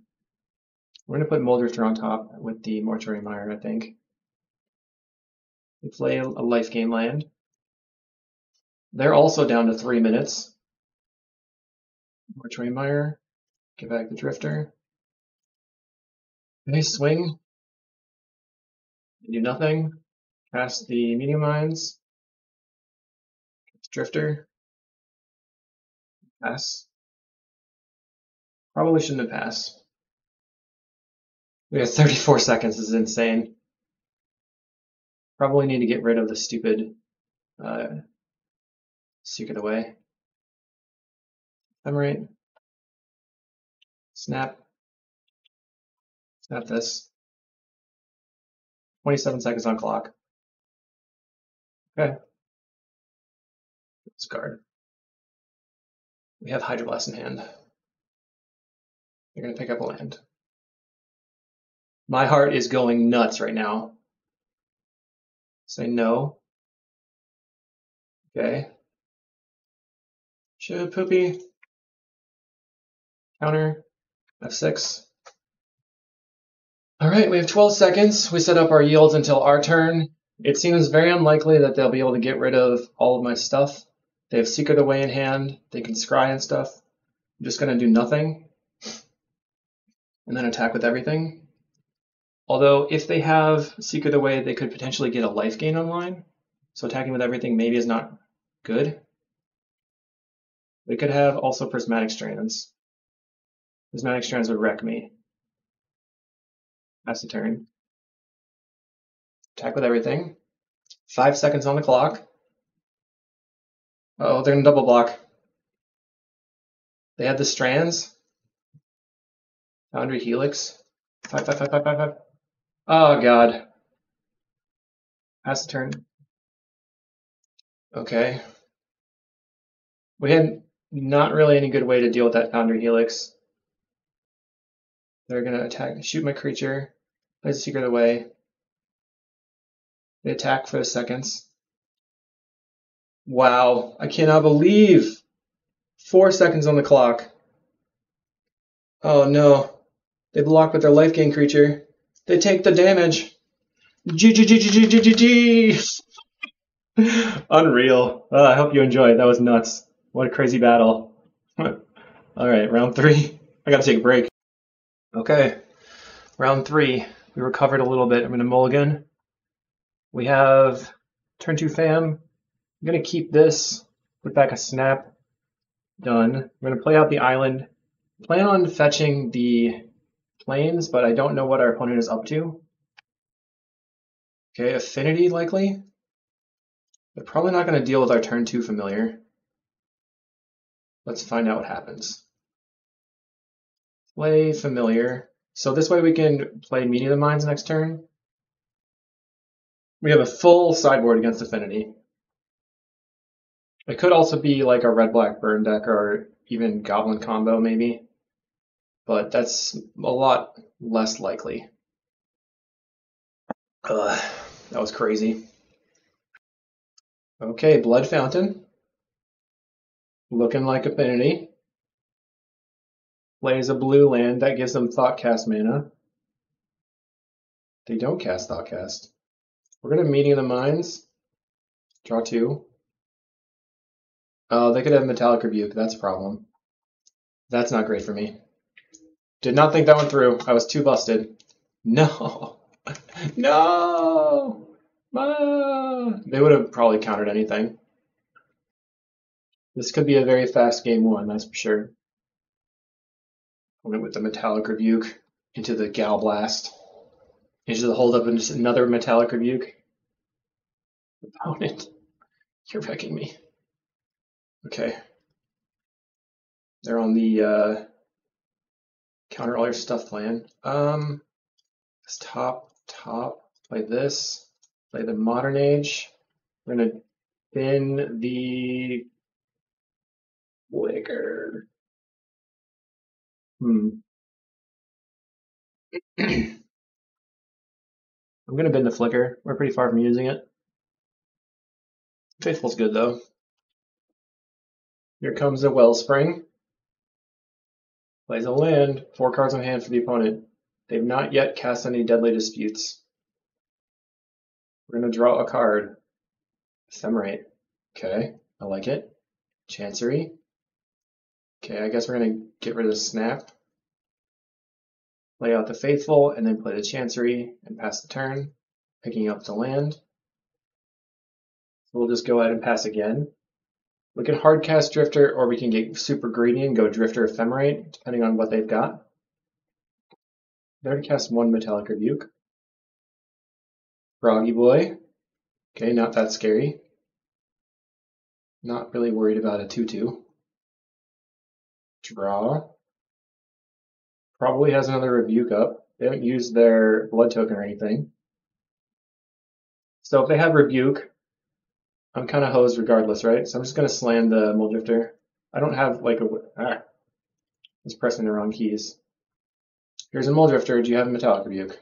We're going to put Moldrifter on top with the Mortuary Mire, I think. We play a life gain land. They're also down to 3 minutes. Mortuary Mire. Get back the Drifter. They swing. They do nothing. Pass the medium mines. Drifter. Pass. Probably shouldn't have passed. We have 34 seconds. This is insane. Probably need to get rid of the stupid Secret Away. Ephemerate. Snap. Snap this. 27 seconds on clock. Okay. Discard. We have Hydroblast in hand. They're going to pick up a land. My heart is going nuts right now. Say no. Okay. Should poopy. Counter. F6. All right, we have 12 seconds. We set up our yields until our turn. It seems very unlikely that they'll be able to get rid of all of my stuff. They have Secret Away in hand. They can scry and stuff. I'm just going to do nothing and then attack with everything. Although if they have Secret Away, they could potentially get a life gain online. So attacking with everything maybe is not good. They could have also Prismatic Strands. Prismatic Strands would wreck me. Pass the turn. Attack with everything. 5 seconds on the clock. Oh, they're gonna double block. They had the Strands. Foundry Helix. 5, 5, 5, 5, 5, 5. Oh god. Pass the turn. Okay. We had not really any good way to deal with that Foundry Helix. They're gonna attack, shoot my creature, plays the Secret Away. They attack for the seconds. Wow, I cannot believe 4 seconds on the clock. Oh no, they block with their life gain creature. They take the damage. GG. Unreal. I hope you enjoyed. That was nuts. What a crazy battle. All right, round 3. I gotta take a break. Okay, round 3. We recovered a little bit. I'm gonna mulligan. We have turn 2 fam. I'm gonna keep this, put back a snap. Done. I'm gonna play out the island. Plan on fetching the planes, but I don't know what our opponent is up to. Okay, Affinity likely. They're probably not gonna deal with our turn 2 familiar. Let's find out what happens. Play familiar. So this way we can play Meeting of the Minds next turn. We have a full sideboard against Affinity. It could also be like a red-black burn deck or even Goblin combo maybe, but that's a lot less likely. That was crazy. Okay, Blood Fountain. Looking like Affinity. Plays a blue land that gives them Thoughtcast mana. They don't cast Thoughtcast. We're going to Meeting of the Minds. Draw 2. Oh, they could have Metallic Rebuke. That's a problem. That's not great for me. Did not think that one through. I was too busted. No. No. They would have probably countered anything. This could be a very fast game 1, that's for sure. Went with the Metallic Rebuke into the Gal Blast. Into the hold up and just another Metallic Rebuke. Opponent, you're wrecking me. Okay. They're on the counter all your stuff plan. This top, play this, play the Modern Age. We're gonna bin the Flicker. I'm gonna bin the Flicker. We're pretty far from using it. Faithful's good though. Here comes a Wellspring. Plays a land, 4 cards on hand for the opponent. They've not yet cast any Deadly Disputes. We're going to draw a card. Ephemerate. Okay, I like it. Chancery. Okay, I guess we're going to get rid of the Snap. Play out the Faithful, and then play the Chancery and pass the turn, picking up the land. So we'll just go ahead and pass again. We can hardcast Drifter, or we can get super greedy and go Drifter Ephemerate, depending on what they've got. They already cast 1 Metallic Rebuke. Froggy Boy. Okay, not that scary. Not really worried about a 2/2. Draw. Probably has another Rebuke up. They haven't used their blood token or anything. So if they have Rebuke, I'm kind of hosed regardless, right? So I'm just going to slam the Muldrifter. I don't have like a... I was pressing the wrong keys. Here's a Muldrifter. Do you have a Metallic Rebuke?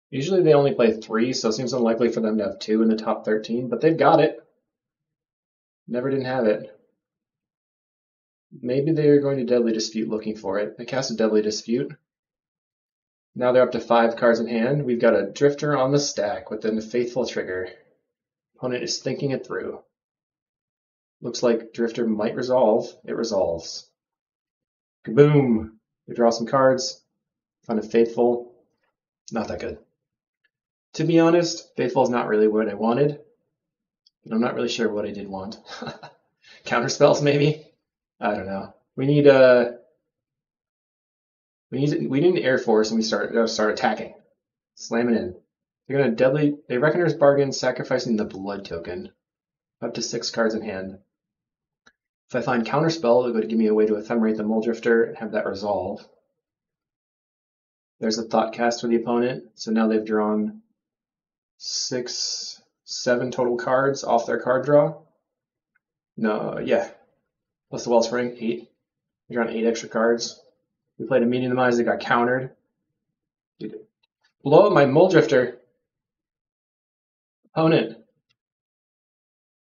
Usually they only play 3, so it seems unlikely for them to have 2 in the top 13, but they've got it. Never didn't have it. Maybe they're going to Deadly Dispute looking for it. They cast a Deadly Dispute. Now they're up to 5 cards in hand. We've got a Drifter on the stack with the Faithful trigger. Opponent is thinking it through. Looks like Drifter might resolve. It resolves. Kaboom! We draw some cards. Find a Faithful. Not that good. To be honest, Faithful is not really what I wanted. But I'm not really sure what I did want. Counterspells, maybe? I don't know. We need an Air Force, and we start attacking, slamming in. They're gonna Deadly. They Reckoner's Bargain, sacrificing the Blood token. Up to 6 cards in hand. If I find Counterspell, it'll go to give me a way to Ephemerate the Mole Drifter and have that resolve. There's a Thought Cast for the opponent, so now they've drawn 6, 7 total cards off their card draw. No, yeah. Plus the Wellspring, 8. They drawn 8 extra cards. We played a Meeting of the Minds that got countered. Dude, blow up my Mole Drifter. Opponent.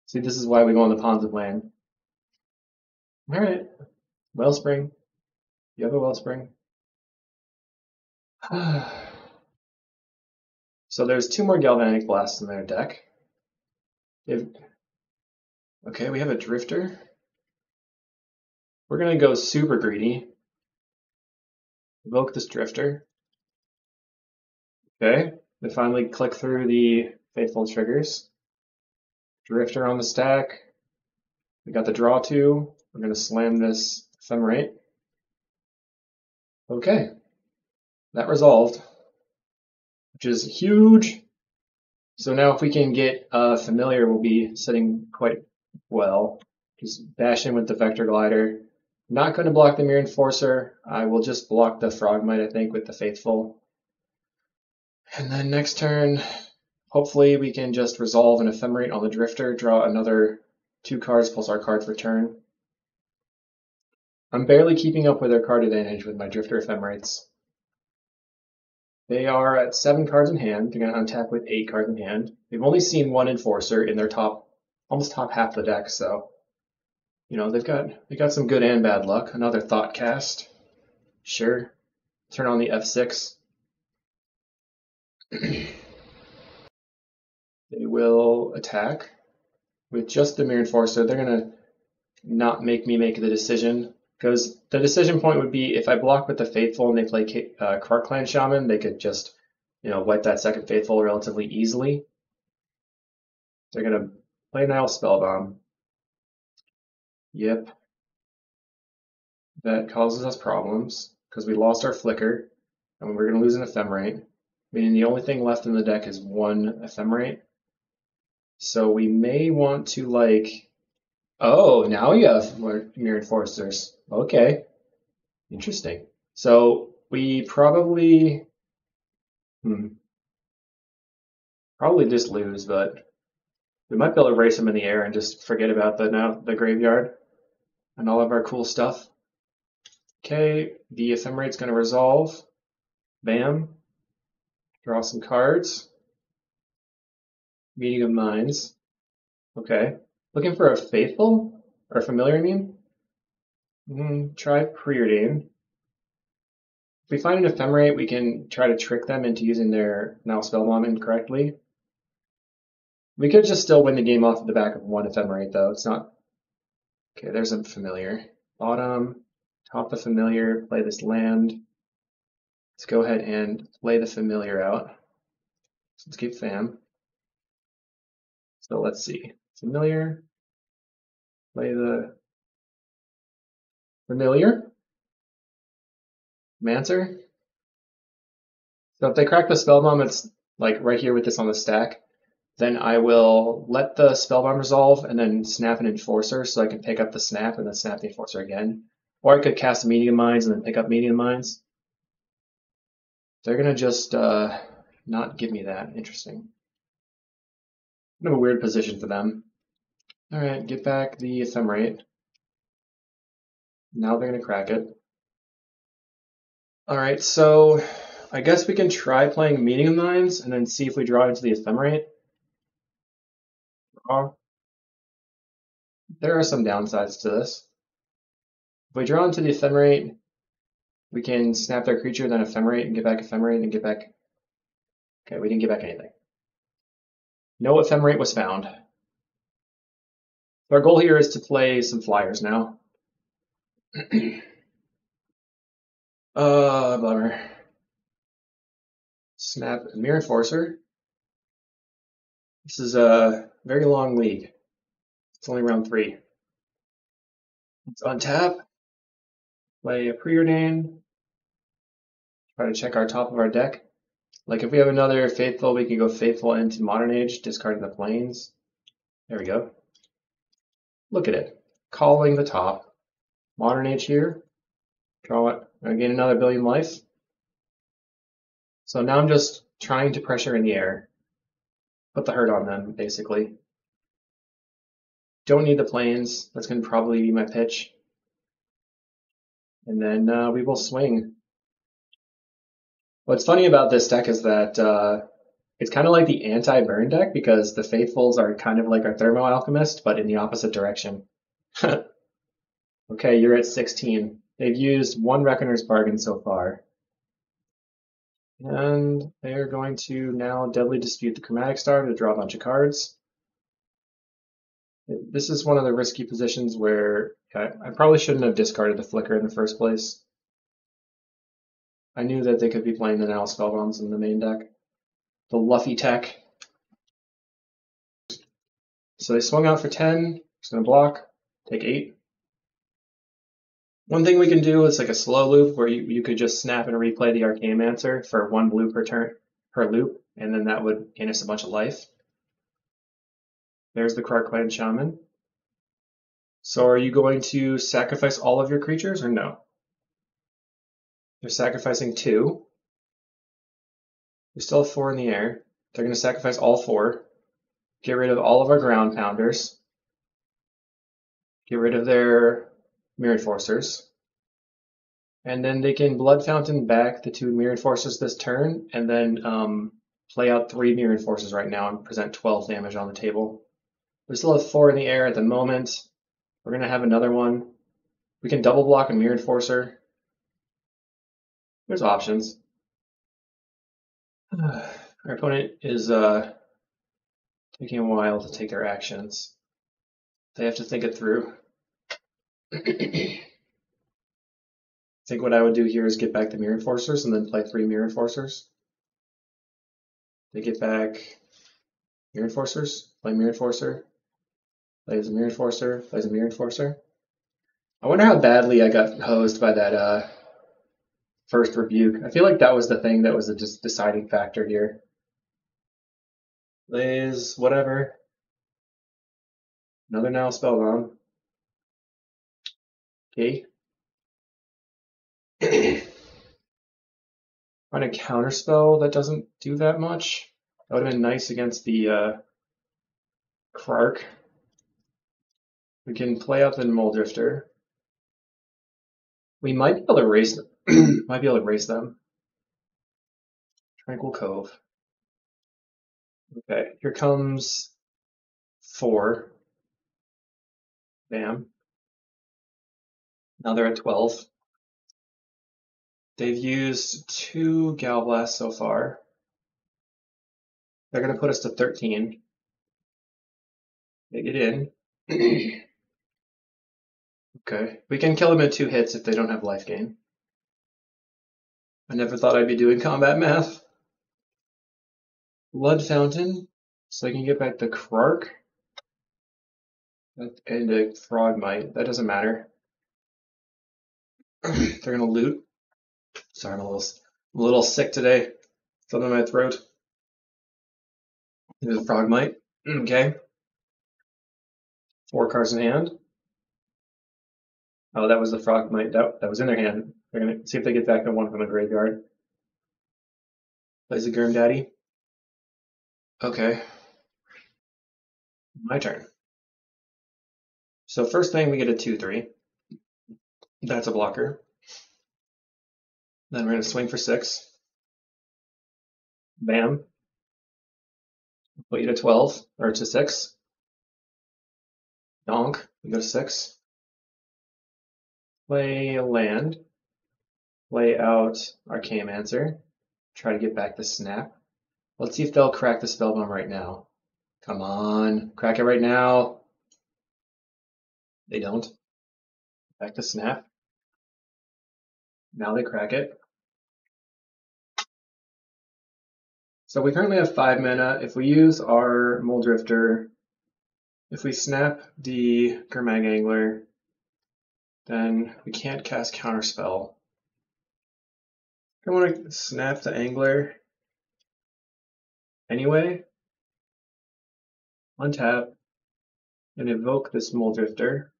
See, this is why we go on the Ponza plan. Alright. Wellspring. You have a Wellspring. So there's 2 more Galvanic Blasts in their deck. Okay, we have a Drifter. We're going to go super greedy. Evoke this Drifter. Okay, they finally click through the Faithful triggers. Drifter on the stack. We got the draw 2. We're going to slam this Ephemerate. Okay, that resolved, which is huge. So now if we can get Familiar, we'll be sitting quite well. Just bash in with the Vector Glider. Not going to block the Mirror Enforcer. I will just block the Frogmite, I think, with the Faithful. And then next turn, hopefully we can just resolve an Ephemerate on the Drifter, draw another 2 cards plus our card for turn. I'm barely keeping up with their card advantage with my Drifter Ephemerates. They are at 7 cards in hand. They're going to untap with 8 cards in hand. They've only seen 1 Enforcer in their almost top half of the deck, so you know they got some good and bad luck. Another Thought Cast. Sure. Turn on the F6. They will attack with just the Mirror Enforcer. They're going to not make me make the decision, because the decision point would be if I block with the Faithful and they play Krark Clan Shaman, they could just, wipe that second Faithful relatively easily. They're going to play Nile Spellbomb. Yep. That causes us problems, because we lost our Flicker, and we're going to lose an Ephemerate, meaning the only thing left in the deck is 1 Ephemerate. So we may want to, oh, now you have Mirror Enforcers. Okay. Interesting. So we probably just lose, but we might be able to race them in the air and just forget about the graveyard and all of our cool stuff. Okay, the Ephemerate's going to resolve. Bam. Draw some cards. Meeting of Minds. Okay. Looking for a Faithful? Or a Familiar, I mean? Try Preordain. If we find an Ephemerate, we can try to trick them into using their Nile Spellbomb incorrectly. We could just still win the game off the back of 1 Ephemerate, though. It's not... Okay, there's a Familiar. Bottom, top the Familiar, play this land. Let's go ahead and play the Familiar out. So let's keep Fam. So let's see. Familiar. Play the Familiar. Mancer. So if they crack the Spellbomb, it's right here with this on the stack. Then I will let the Spellbomb resolve and then snap an Enforcer so I can pick up the snap and then snap the Enforcer again. Or I could cast a Meeting of Minds and then pick up Meeting of Minds. They're going to just not give me that. Interesting. Kind of a weird position for them. Alright, get back the Ephemerate. Now they're going to crack it. Alright, so I guess we can try playing Meeting of Minds and then see if we draw into the Ephemerate. There are some downsides to this. If we draw into the Ephemerate, we can snap their creature, then Ephemerate, and get back Ephemerate, and get back... Okay, we didn't get back anything. No Ephemerate was found. So our goal here is to play some flyers now. Bummer. Snap Mirror Enforcer. This is a very long league. It's only round 3. Let's untap, play a preordain, try to check our top of our deck. Like if we have another Faithful, we can go Faithful into Modern Age, discarding the planes. There we go. Look at it. Calling the top. Modern Age here. Draw it. I gain another billion life. So now I'm just trying to pressure in the air. Put the hurt on them, basically. Don't need the planes. That's going to probably be my pitch. And then we will swing. What's funny about this deck is that it's kind of like the anti-burn deck because the Faithfuls are kind of like our Thermo Alchemist, but in the opposite direction. Okay, you're at 16. They've used 1 Reckoner's Bargain so far. And they are going to now Deadly Dispute the Chromatic Star to draw a bunch of cards. This is one of the risky positions where I probably shouldn't have discarded the Flicker in the first place. I knew that they could be playing the now Spellbombs in the main deck. The Luffy tech. So they swung out for 10. Just going to block. Take 8. One thing we can do is like a slow loop where you could just snap and replay the Archaeomancer for 1 blue per turn per loop, and then that would gain us a bunch of life. There's the Krark-Clan Shaman. So are you going to sacrifice all of your creatures or no? They're sacrificing 2. We still have 4 in the air. They're going to sacrifice all 4. Get rid of all of our ground pounders. Get rid of their Mirror Enforcers. And then they can Blood Fountain back the 2 Mirror Enforcers this turn, and then play out 3 Mirror Enforcers right now and present 12 damage on the table. We still have 4 in the air at the moment. We're going to have another one. We can double block a Mirror Enforcer. There's options. Our opponent is taking a while to take their actions. They have to think it through. I think what I would do here is get back the Mirror Enforcers and then play 3 Mirror Enforcers. They get back Mirror Enforcers, play Mirror Enforcer, plays a Mirror Enforcer, plays a Mirror Enforcer. I wonder how badly I got hosed by that first rebuke. I feel like that was the thing that was the deciding factor here. Plays whatever. Another now Spellbound. Okay. Find a counterspell that doesn't do that much. That would have been nice against the Krark. We can play out the Moldrifter. We might be able to erase them. Might be able to erase them. Tranquil Cove. Okay, here comes 4. Bam. Now they're at 12. They've used 2 Galblasts so far. They're going to put us to 13. They get in. Okay, we can kill them in 2 hits if they don't have life gain. I never thought I'd be doing combat math. Blood Fountain, so I can get back the Krark. And a Frogmite, that doesn't matter. They're going to loot. Sorry, I'm a little sick today. Something in my throat. There's a Frogmite. Okay. 4 cards in hand. Oh, that was the Frogmite. That was in their hand. They're going to see if they get back the 1 from the graveyard. Plays a Gurm Daddy. Okay. My turn. So first thing, we get a 2/3. That's a blocker. Then we're going to swing for 6. Bam. Put you to 12, or to 6. Donk, you go to 6. Play a land. Play out Archaeomancer. Try to get back the snap. Let's see if they'll crack the Spellbomb right now. Come on, crack it right now. They don't. Back to snap. Now they crack it. So we currently have 5 mana. If we use our Mole Drifter, if we snap the Gurmag Angler, then we can't cast Counterspell. I want to snap the Angler anyway. Untap and evoke this Mole Drifter.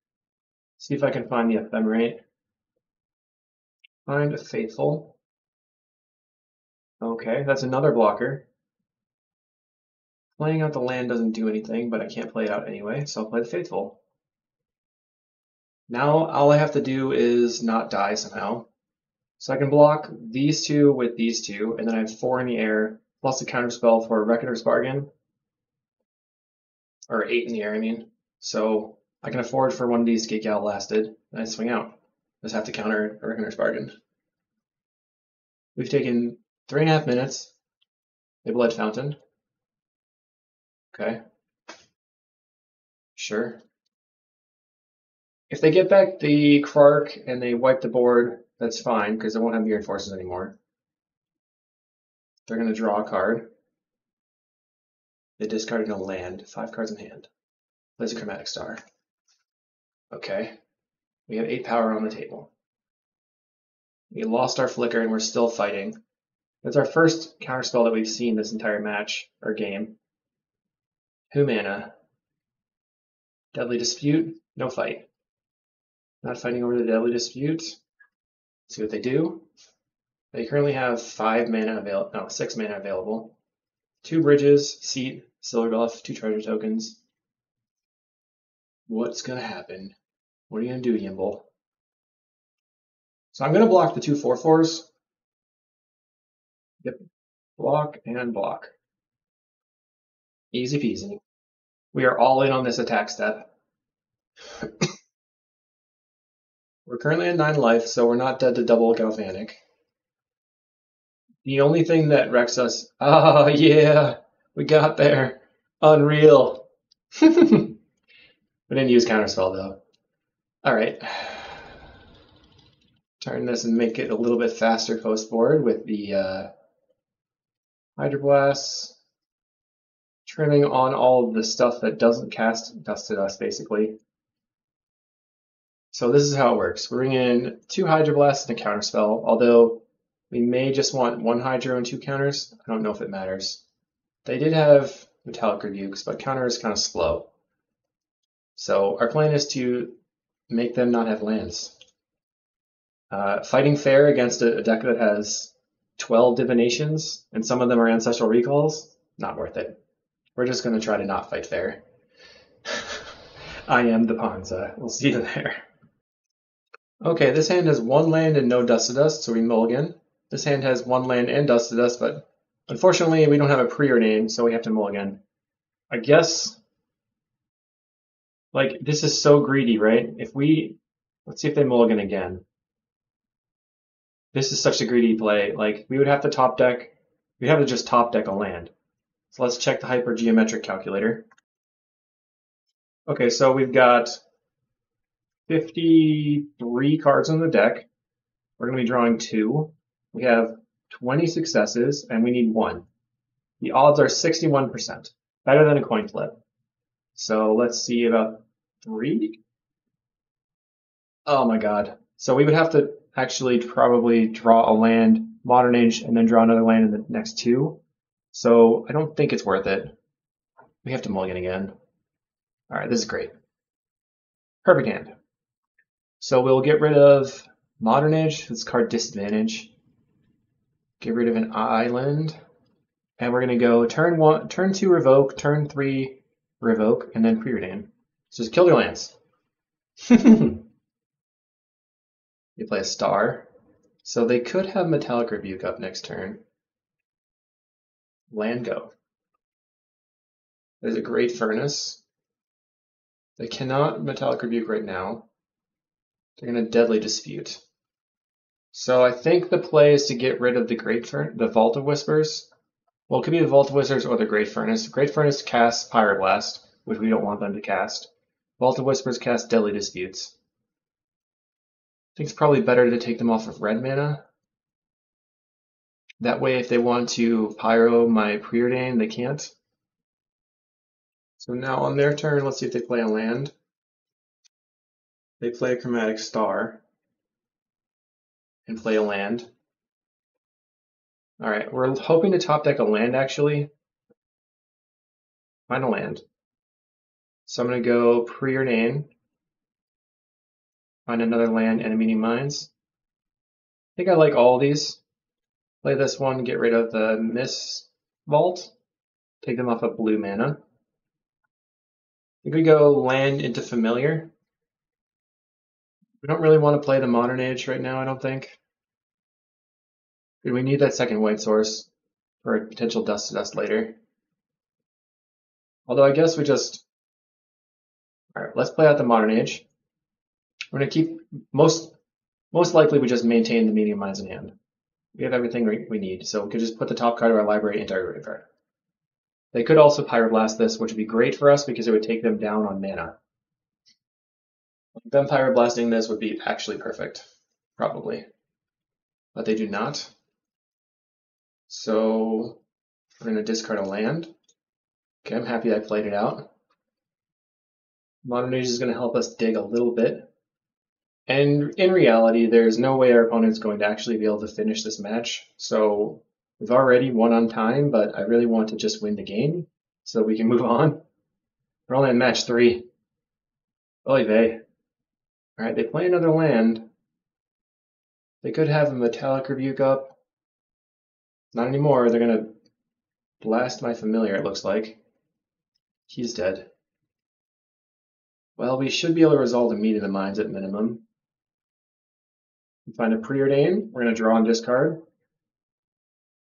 See if I can find the Ephemerate. Find a Faithful. Okay, that's another blocker. Playing out the land doesn't do anything, but I can't play it out anyway, so I'll play the Faithful. Now all I have to do is not die somehow. So I can block these two with these two, and then I have 4 in the air, plus a counterspell for Reckoner's Bargain. Or 8 in the air, I mean. So I can afford for one of these to get outlasted, and I swing out. Just have to counter a Reckoner's Bargain. We've taken 3.5 minutes. They Blood Fountain. Okay. Sure. If they get back the Krark and they wipe the board, that's fine, because they won't have Mirrored Forces anymore. They're going to draw a card. They discarded a land, 5 cards in hand. Plays a Chromatic Star. Okay. We have 8 power on the table. We lost our Flicker and we're still fighting. It's our first counterspell that we've seen this entire match, or game. 2 mana. Deadly Dispute, no fight. Not fighting over the Deadly Dispute. See what they do. They currently have 6 mana available. 2 bridges, seat, silver buff, 2 treasure tokens. What's gonna happen? What are you gonna do, Yimble? So I'm gonna block the 2 4/4s. Yep. Block and block. Easy peasy. We are all in on this attack step. We're currently at 9 life, so we're not dead to double Galvanic. The only thing that wrecks us... Oh, yeah! We got there! Unreal! We didn't use Counterspell, though. Alright. Turn this and make it a little bit faster post-board with the Hydroblast. Trimming on all of the stuff that doesn't cast Dust to Dust, basically. So this is how it works. We're bringing in 2 Hydroblasts and a Counterspell, although we may just want 1 Hydro and 2 counters. I don't know if it matters. They did have Metallic Rebukes, but counter is kind of slow. So our plan is to make them not have lands. Fighting fair against a deck that has 12 divinations, and some of them are Ancestral Recalls, not worth it. We're just going to try to not fight fair. I am the Ponza. We'll see you there. Okay, this hand has 1 land and no Dust to Dust, so we mulligan. This hand has 1 land and Dust to Dust, but unfortunately we don't have a preordain, so we have to mulligan. I guess, like, this is so greedy, right? Let's see if they mulligan again. This is such a greedy play. Like, we would have to top deck, we'd have to just top deck a land. So let's check the hypergeometric calculator. Okay, so we've got 53 cards on the deck. We're going to be drawing 2. We have 20 successes, and we need 1. The odds are 61%, better than a coin flip. So let's see about 3. Oh my god. So we would have to actually probably draw a land, Modern Age, and then draw another land in the next 2. So I don't think it's worth it. We have to mulligan again. Alright, this is great. Perfect hand. So we'll get rid of Modern Age, this card Disadvantage. Get rid of an island. And we're going to go turn 2 Revoke, turn 3 Revoke, and then Preordain. So just kill your lands. You play a Star. So they could have Metallic Rebuke up next turn. Land go. There's a Great Furnace. They cannot Metallic Rebuke right now. They're going to Deadly Dispute. So I think the play is to get rid of the Vault of Whispers. Well, it could be the Vault of Whispers or the Great Furnace. Great Furnace casts Pyroblast, which we don't want them to cast. Vault of Whispers casts Deadly Disputes. I think it's probably better to take them off of red mana. That way, if they want to Pyro my Preordain, they can't. So now on their turn, let's see if they play a land. They play a Chromatic Star and play a land. All right, we're hoping to top deck a land actually. Find a land. So I'm going to go Preordain, find another land, Enemy Mines. I think I like all of these. Play this one, get rid of the Miss Vault, take them off of blue mana. I think we go land into Familiar. We don't really want to play the Modern Age right now, I don't think. We need that second white source for a potential Dust to Dust later. Although I guess we just... Alright, let's play out the Modern Age. We're going to keep... Most likely we just maintain the Medium Mines in hand. We have everything we need, so we could just put the top card of our library into our graveyard. They could also Pyroblast this, which would be great for us because it would take them down on mana. Them Pyroblasting this would be actually perfect, probably. But they do not. So we're going to discard a land. Okay, I'm happy I played it out. Modern Age is going to help us dig a little bit. And in reality, there's no way our opponent's going to actually be able to finish this match. So we've already won on time, but I really want to just win the game so we can move on. We're only on match 3. Oy vey. Alright, they play another land. They could have a Metallic Rebuke up. Not anymore. They're going to blast my Familiar, it looks like. He's dead. Well, we should be able to resolve the Medium Mines at minimum. Find a Preordain. We're going to draw and discard.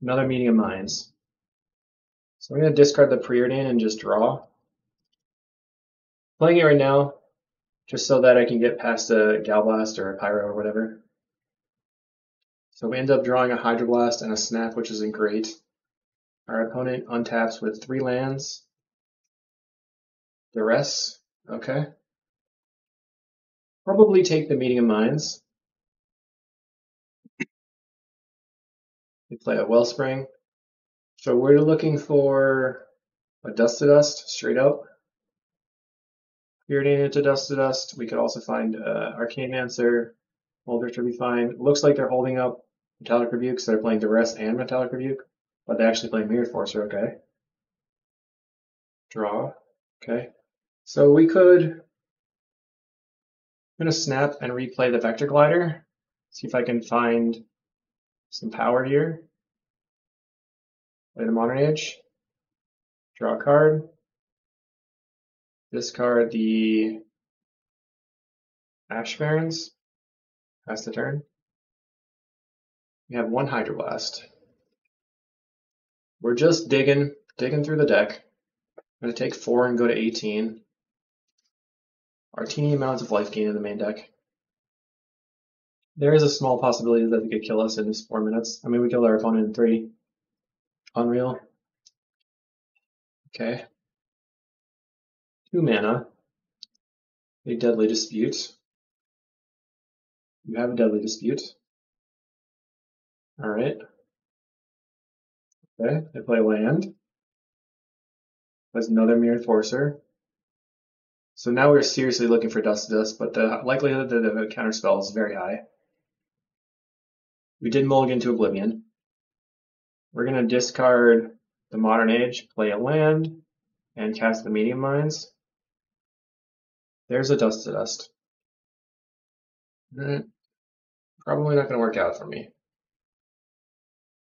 Another Medium Mines. So I'm going to discard the Preordain and just draw. Playing it right now, just so that I can get past a Galblast or a Pyro or whatever. So we end up drawing a Hydroblast and a Snap, which isn't great. Our opponent untaps with 3 lands. The rest, okay. Probably take the Medium Mines. We play a Wellspring. So we're looking for a Dust to Dust, straight up. Preordain into Dust to Dust. We could also find Arcane Answer. Molder should be fine. It looks like they're holding up Metallic Rebuke, so they're playing Duress and Metallic Rebuke, but they actually play Mirrored Forcer, okay. Draw, okay. So we could, I'm going to snap and replay the Vector Glider, see if I can find some power here. Play the Modern Age, draw a card, discard the Ash Barrens, pass the turn. We have 1 Hydroblast. We're just digging through the deck. I'm going to take 4 and go to 18. Our teeny amounts of life gain in the main deck. There is a small possibility that they could kill us in just 4 minutes. I mean, we killed our opponent in 3. Unreal. Okay. 2 mana. A Deadly Dispute. You have a Deadly Dispute. Alright. Okay, they play land. There's another Mirrored Forcer. So now we're seriously looking for Dust to Dust, but the likelihood that the counterspell is very high. We did mulligan to Oblivion. We're going to discard the Modern Age, play a land, and cast the Medium Mines. There's a Dust to Dust. Probably not going to work out for me.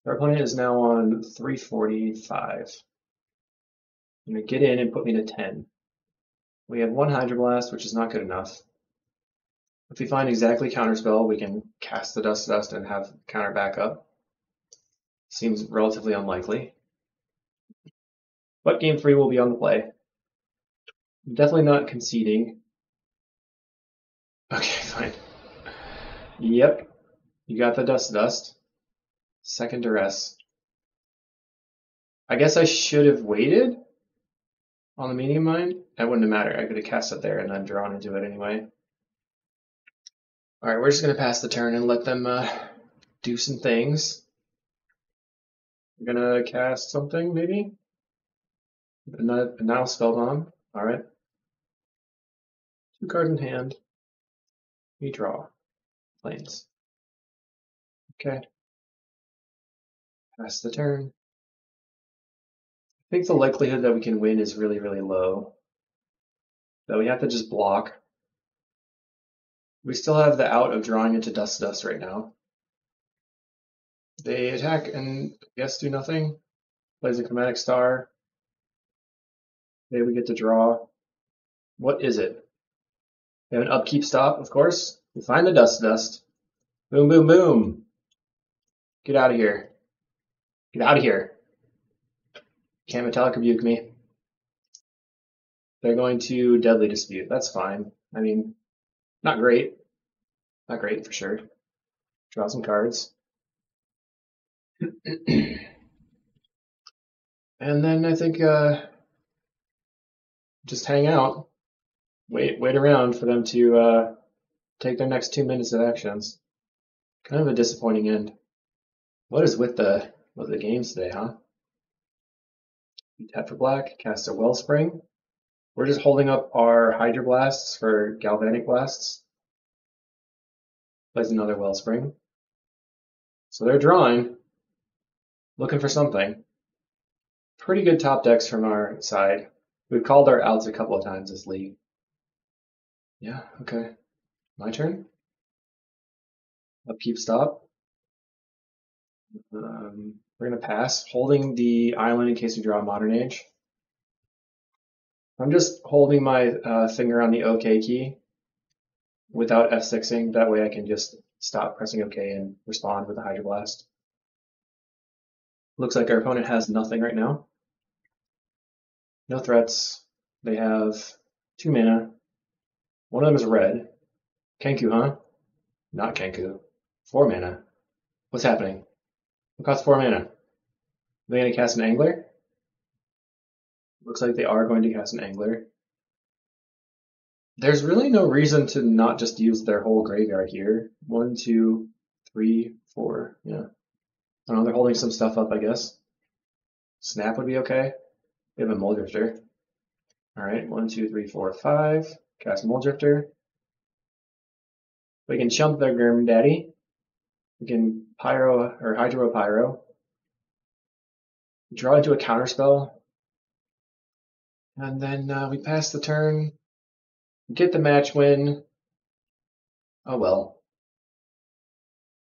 Our opponent is now on 345. I'm going to get in and put me to 10. We have 1 Hydroblast, which is not good enough. If we find exactly Counterspell, we can cast the Dust to Dust and have counter back up. Seems relatively unlikely. But game 3 will be on the play. I'm definitely not conceding. Okay, fine. Yep, you got the dust. Second duress. I guess I should have waited on the medium mind. That wouldn't have mattered. I could have cast it there and then drawn into it anyway. All right, we're just going to pass the turn and let them do some things. We're going to cast something, maybe? A Nile Spellbomb. All right. 2 cards in hand. We draw. Plains. Okay. Pass the turn. I think the likelihood that we can win is really, really low. Though we have to just block. We still have the out of drawing into dust right now. They attack and I guess do nothing. Plays a Chromatic Star. Maybe we get to draw. What is it? We have an upkeep stop, of course. We find the dust. Boom, boom, boom. Get out of here. Get out of here. Can't Metallic Rebuke me. They're going to Deadly Dispute. That's fine. I mean, not great. Not great for sure. Draw some cards. And then I think just hang out. Wait around for them to take their next 2 minutes of actions. Kind of a disappointing end. What is with the games today, huh? We tap for black, cast a Wellspring. We're just holding up our Hydro Blasts for Galvanic Blasts. Plays another Wellspring. So they're drawing, looking for something. Pretty good top decks from our side. We've called our outs a couple of times this league. Yeah, okay. My turn. Upkeep stop. We're going to pass, holding the island in case we draw a Modern Age. I'm just holding my finger on the OK key without F6ing. That way I can just stop pressing OK and respond with a Hydro Blast. Looks like our opponent has nothing right now. No threats. They have 2 mana. One of them is red. Kenku, huh? Not Kenku. 4 mana. What's happening? What costs 4 mana? Are they going to cast an Angler? Looks like they are going to cast an Angler. There's really no reason to not just use their whole graveyard here. 1, 2, 3, 4. Yeah. I don't know, they're holding some stuff up, I guess. Snap would be okay. We have a Muldrifter. Alright, 1, 2, 3, 4, 5. Cast Muldrifter. We can chump their Grim Daddy. We can Pyro or Hydro Pyro. Draw into a Counterspell. And then we pass the turn. Get the match win. Oh well.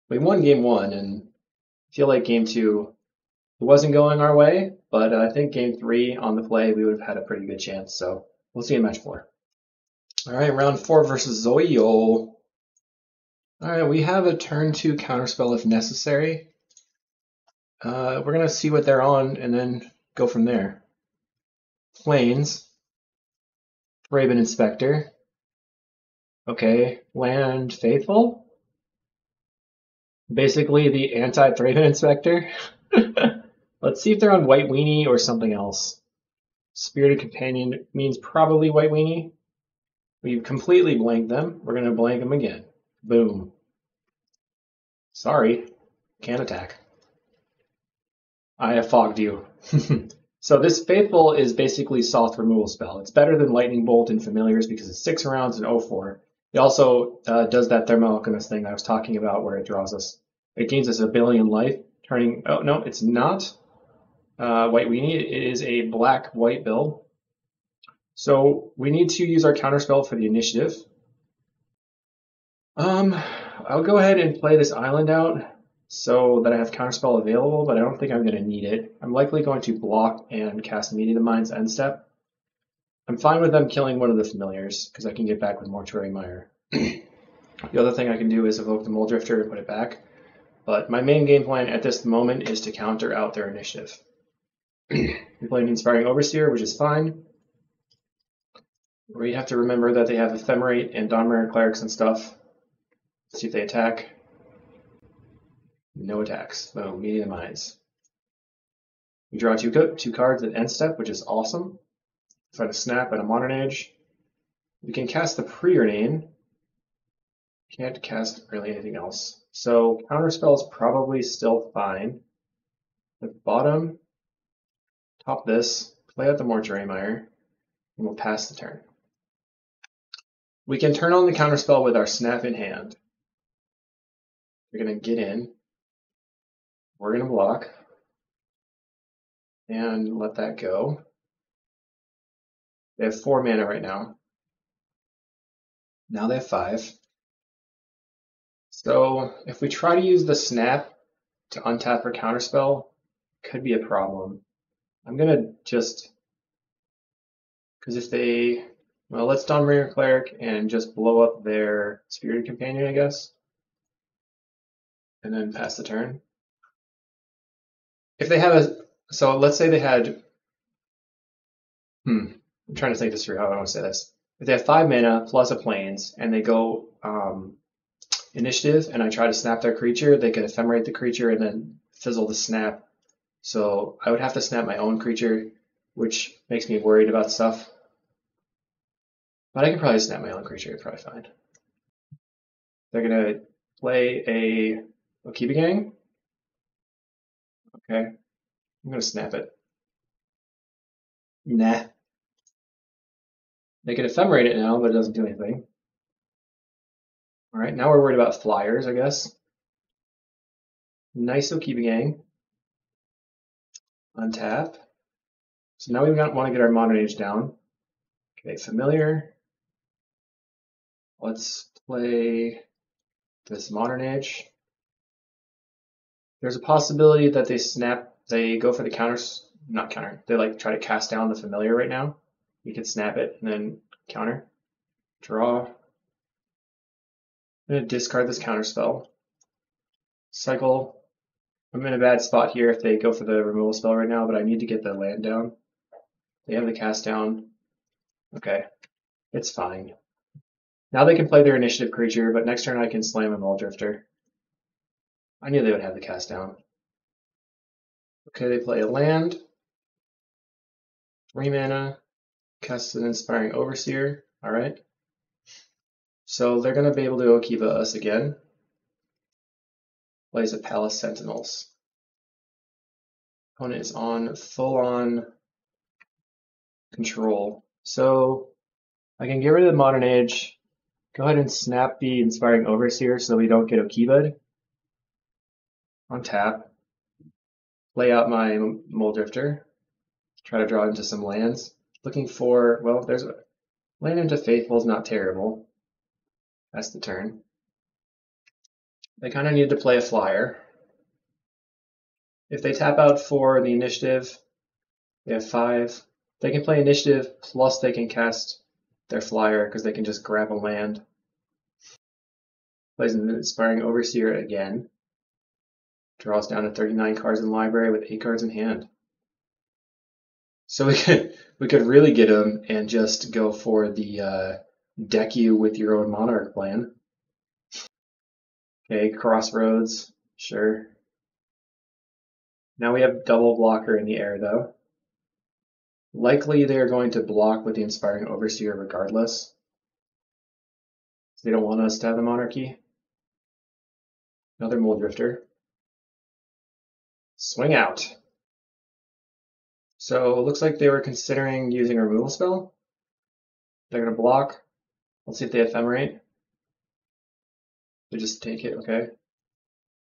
We won game 1 and I feel like game 2 it wasn't going our way, but I think game 3 on the play we would have had a pretty good chance. So we'll see in match 4. All right, round 4 versus Zoyo. All right, we have a turn 2 counterspell if necessary. We're gonna see what they're on and then go from there. Plains. Raven Inspector. Okay, Land Faithful. Basically the anti-Thraben Inspector. Let's see if they're on White Weenie or something else. Spirited Companion means probably White Weenie. We've completely blanked them. We're going to blank them again. Boom. Sorry, can't attack. I have fogged you. So this Faithful is basically soft removal spell. It's better than Lightning Bolt in Familiars because it's 6 rounds and 0-4. It also does that Thermal Alchemist thing that I was talking about where it draws us. It gains us a billion life, turning... Oh, no, it's not White Weenie. It is a black-white build. So we need to use our counterspell for the initiative. I'll go ahead and play this island out so that I have counterspell available, but I don't think I'm going to need it. I'm likely going to block and cast Meeting the Mind's end step. I'm fine with them killing one of the familiars because I can get back with Mortuary Mire. The other thing I can do is evoke the Muldrifter and put it back. But my main game plan at this moment is to counter out their initiative. We play an Inspiring Overseer, which is fine. We have to remember that they have Ephemerate and Dawnmare Clerics and stuff. Let's see if they attack. No attacks. Boom, Meeting the Minds. We draw two cards at end step, which is awesome. Find a Snap and a Modern Age. We can cast the Preordain. Can't cast really anything else. So Counterspell is probably still fine. At the bottom, top this, play out the Mortuary Mire, and we'll pass the turn. We can turn on the Counterspell with our Snap in hand. We're going to get in. We're going to block. And let that go. They have 4 mana right now. Now they have 5. So if we try to use the Snap to untap for Counterspell, could be a problem. I'm going to just, because if they, well, let's Dawnmare Cleric and just blow up their Spirited Companion, I guess. And then pass the turn. If they have a, so let's say they had, I'm trying to think this through how I want to say this. If they have 5 mana plus a Plains and they go Initiative and I try to snap their creature, they could Ephemerate the creature and then fizzle the snap. So I would have to snap my own creature, which makes me worried about stuff. But I can probably snap my own creature, it's probably fine. They're going to play a Okiba Gang. Okay, I'm going to snap it. Nah. They can Ephemerate it now, but it doesn't do anything. All right, now we're worried about flyers, I guess. Nice Okiba Gang. Untap. So now we want to get our Modern Age down. Okay, Familiar. Let's play this Modern Age. There's a possibility that they go for the counters, not counter, they like try to cast down the Familiar right now. We could snap it and then counter. Draw. I'm going to discard this Counterspell. Cycle. I'm in a bad spot here if they go for the removal spell right now, but I need to get the land down. They have the cast down. Okay, it's fine. Now they can play their initiative creature, but next turn I can slam a Mulldrifter. I knew they would have the cast down. Okay, they play a land. 3 mana. Cast an Inspiring Overseer. Alright. So they're going to be able to Okiba us again. Plays a Palace Sentinels. Opponent is on full-on control. So I can get rid of the Modern Age. Go ahead and snap the Inspiring Overseer so we don't get Okiba'd. On tap. Play out my Mulldrifter. Try to draw into some lands. Looking for, well, there's a land into Faithful is not terrible. That's the turn. They kind of need to play a flyer. If they tap out for the initiative, they have 5. They can play initiative, plus they can cast their flyer because they can just grab a land. Plays an Inspiring Overseer again. Draws down to 39 cards in the library with 8 cards in hand. So we could really get them and just go for the deck you with your own Monarch plan. Okay, Crossroads, sure. Now we have double blocker in the air though. Likely they're going to block with the Inspiring Overseer regardless. So they don't want us to have the Monarchy. Another Mulldrifter. Swing out. So it looks like they were considering using a removal spell. They're going to block. Let's see if they ephemerate. They just take it, okay.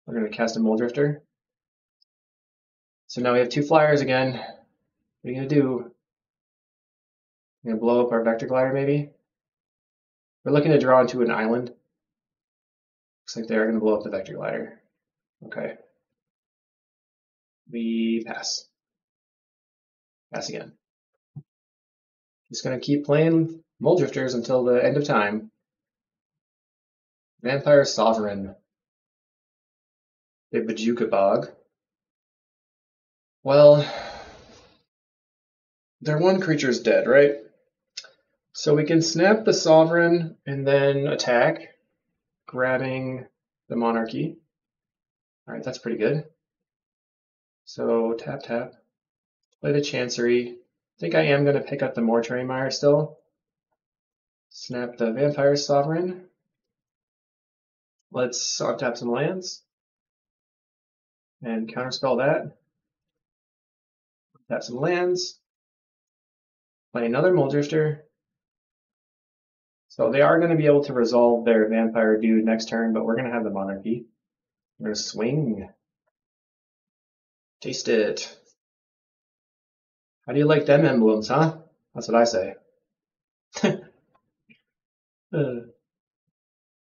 We're going to cast a Mulldrifter. So now we have 2 flyers again. What are you going to do? We're going to blow up our Vector Glider maybe? We're looking to draw into an island. Looks like they're going to blow up the Vector Glider. Okay. We pass. Pass again. Just going to keep playing Mulldrifters until the end of time. Vampire Sovereign. They Bajuka Bog. Well, Their one creature's dead, right? So we can snap the Sovereign and then attack, grabbing the Monarchy. All right, that's pretty good. So tap, tap, play the Chancery. I think I am going to pick up the Mortuary Mire still. Snap the Vampire Sovereign. Let's untap some lands and counterspell that. Tap some lands. Play another Mulldrifter. So they are going to be able to resolve their Vampire dude next turn, but we're going to have the Monarchy. We're going to swing. Taste it. How do you like them emblems, huh? That's what I say.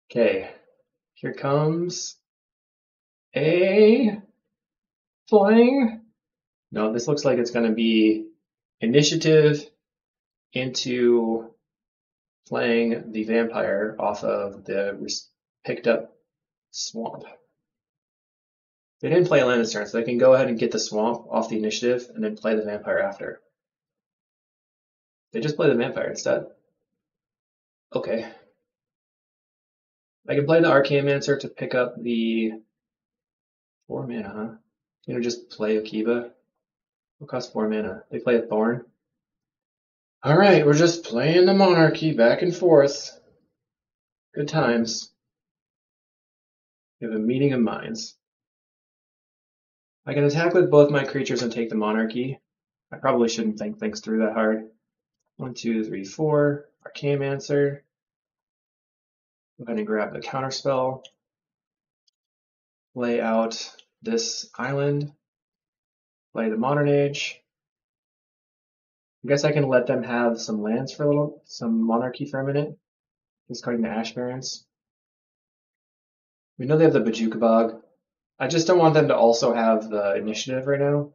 Okay, here comes a flying. No, this looks like it's going to be initiative into playing the vampire off of the picked up swamp. They didn't play a land this turn, so they can go ahead and get the swamp off the initiative and then play the vampire after. They just play the vampire instead. Okay. I can play the Archaeomancer to pick up the 4 mana, huh? You know, just play Akiba. It'll cost 4 mana. They play a Thorn. Alright, we're just playing the Monarchy back and forth. Good times. We have a meeting of minds. I can attack with both my creatures and take the Monarchy. I probably shouldn't think things through that hard. 1, 2, 3, 4. Archaeomancer. Go ahead and grab the counterspell. Lay out this island. Play the Modern Age. I guess I can let them have some lands for a little, some Monarchy for a minute. Discarding the Ash Barrens. We know they have the Bojuka Bog. I just don't want them to also have the initiative right now.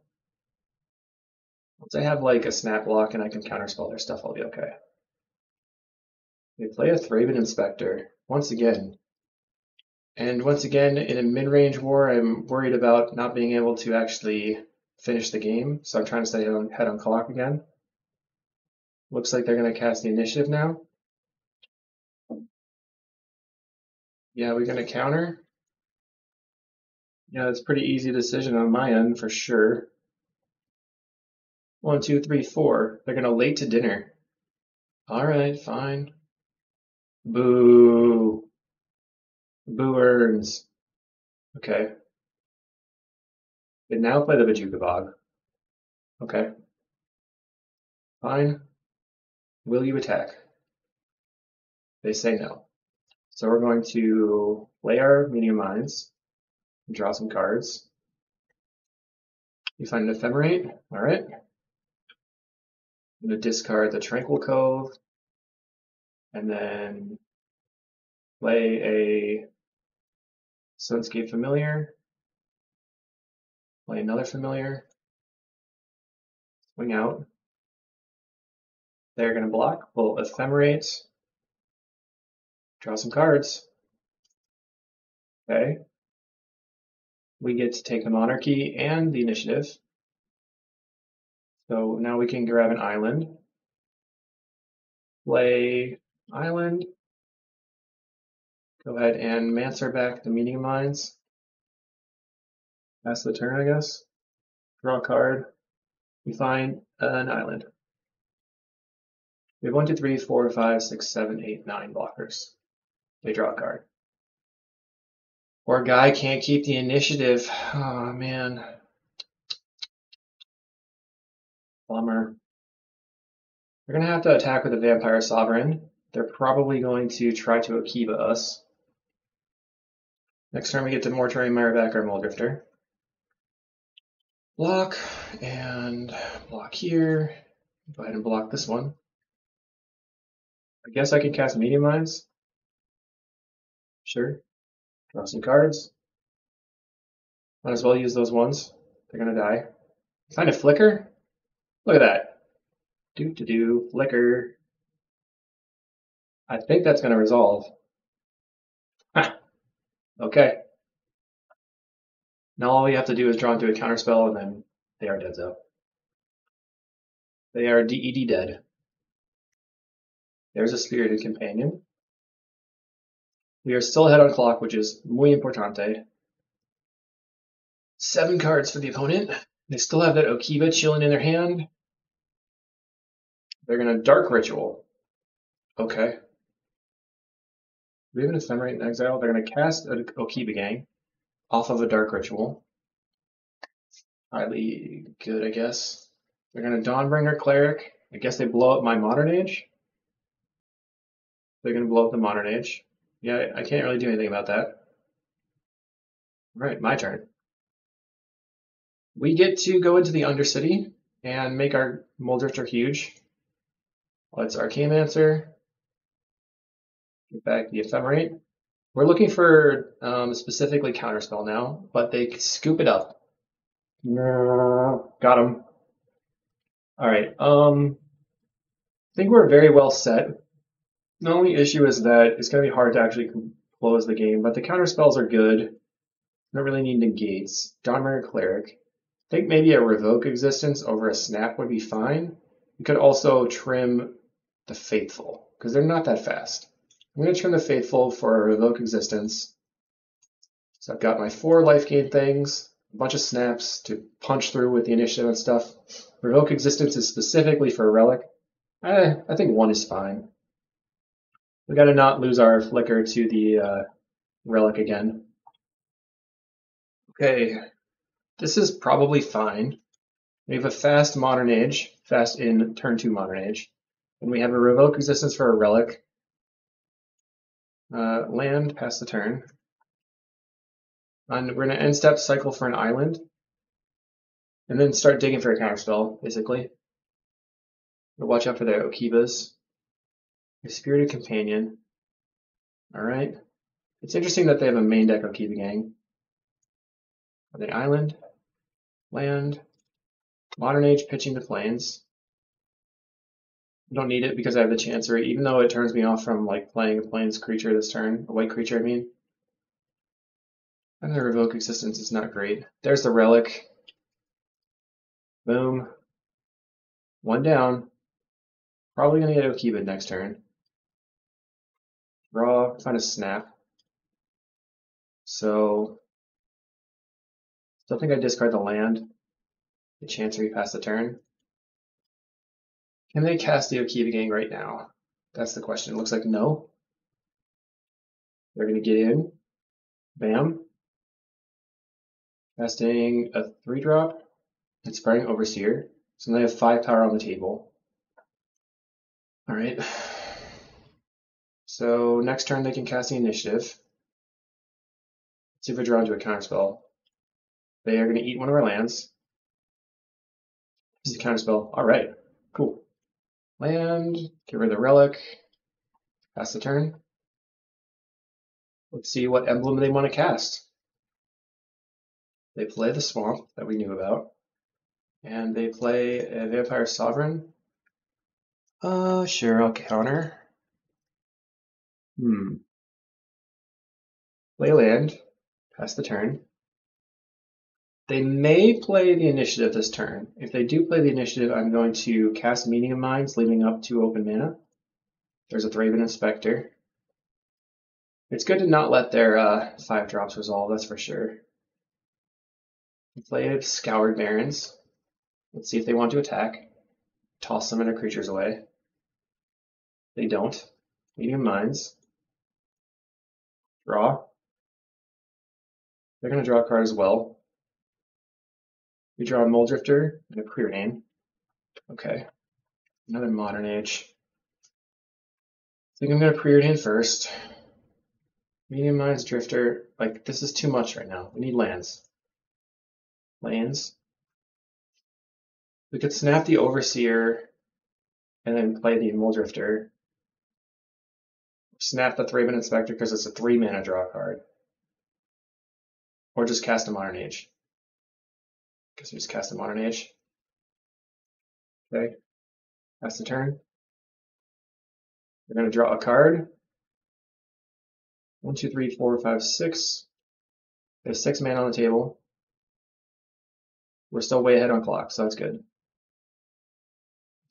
Once I have like a snap block and I can counterspell their stuff, I'll be okay. They play a Thraben Inspector once again. And once again, in a mid-range war, I'm worried about not being able to actually finish the game, so I'm trying to stay ahead on clock again. Looks like they're going to cast the initiative now. Yeah, we're going to counter. Yeah, it's a pretty easy decision on my end for sure. 1, 2, 3, 4. They're going to late to dinner. Alright, fine. Boo. Boo earns. Okay. They now play the Bojuka Bog. Okay. Fine. Will you attack? They say no. So we're going to play our Meeting of Minds, draw some cards. You find an Ephemerate. Alright. I'm going to discard the Tranquil Cove, and then play a Sunscape Familiar, play another Familiar, swing out. They're going to block, we'll Ephemerate, draw some cards. Okay. We get to take the Monarchy and the initiative. So now we can grab an island, play island, go ahead and Mancer back the Meeting of Minds. Pass the turn, I guess. Draw a card. We find an island. We have 1, 2, 3, 4, 5, 6, 7, 8, 9 blockers. They draw a card. Poor guy can't keep the initiative. Oh man. Bummer. We're going to have to attack with the Vampire Sovereign. They're probably going to try to Akiba us. Next turn we get to Mortuary Mire back our Mulldrifter. Block, and block here. Go ahead and block this one. I guess I can cast Meeting Minds. Sure. Draw some cards. Might as well use those ones. They're going to die. Find a Flicker? Look at that. Flicker. I think that's going to resolve. Okay. Now all we have to do is draw into a counterspell, and then they are dead. They are DED dead. There's a Spirited Companion. We are still ahead on clock, which is muy importante. 7 cards for the opponent. They still have that Okiba chilling in their hand. They're going to Dark Ritual. Okay. We have an Ephemerate in exile. They're going to cast an Okiba Gang off of a Dark Ritual. Highly good, I guess. They're going to Dawnbringer Cleric. I guess they blow up my Modern Age. They're going to blow up the Modern Age. Yeah, I can't really do anything about that. Right, my turn. We get to go into the Undercity and make our Muldrifter huge. Let's Archaeomancer. Get back the Ephemerate. We're looking for specifically Counterspell now, but they scoop it up. Got him. All right. I think we're very well set. The only issue is that it's going to be hard to actually close the game, but the Counterspells are good. Don't really need negates. Dawnbringer Cleric. I think maybe a Revoke Existence over a Snap would be fine. You could also trim the Faithful, because they're not that fast. I'm going to trim the Faithful for a Revoke Existence. So I've got my 4 life gain things, a bunch of snaps to punch through with the initiative and stuff. Revoke Existence is specifically for a Relic. I think 1 is fine. We got to not lose our Flicker to the Relic again. Okay, this is probably fine. We have a fast Modern Age, fast in turn 2 Modern Age. And we have a Revoke Existence for a Relic. Land, pass the turn. And we're going to end step cycle for an island. And then start digging for a counterspell, basically. We'll watch out for their Okibas. A Spirited Companion. Alright. It's interesting that they have a main deck Okiba Gang. Are they island? Land. Modern Age pitching to Plains. I don't need it because I have the Chancery, even though it turns me off from like playing a Plains creature this turn. A white creature, I mean. And the Revoke Existence is not great. There's the Relic. Boom. 1 down. Probably going to get Okiba next turn. Draw, find a Snap. So, still think I discard the land. The Chancery pass the turn. Can they cast the Okiba Gang right now? That's the question. It looks like no. They're going to get in. Bam. Casting a 3-drop. And spreading Overseer. So they have 5 power on the table. Alright. So next turn they can cast the initiative. Let's see if we draw into a counterspell. They are going to eat one of our lands. This is a counterspell. Alright. Cool. Land. Get rid of the Relic. Pass the turn. Let's see what emblem they want to cast. They play the Swamp that we knew about. And they play a Vampire Sovereign. Sure, I'll counter. Play land. Pass the turn. They may play the initiative this turn. If they do play the initiative, I'm going to cast Meaning of Minds, leaving up 2 open mana. There's a Thraben Inspector. It's good to not let their 5 drops resolve, that's for sure. They play Scoured Barrens. Let's see if they want to attack. Toss some of their creatures away. They don't. Meaning of Minds. Draw. They're going to draw a card as well. We draw a Muldrifter and a Preordain. Okay. Another Modern Age. I think I'm going to Preordain first. Meaning of Minds, Drifter. Like, this is too much right now. We need lands. Lands. We could snap the Overseer and then play the Muldrifter. Snap the Thraben Inspector because it's a 3 mana draw card. Or just cast a Modern Age. Guess we just cast a Modern Age. Okay. Pass the turn. We're going to draw a card. 1, 2, 3, 4, 5, 6. There's 6 mana on the table. We're still way ahead on clock, so that's good.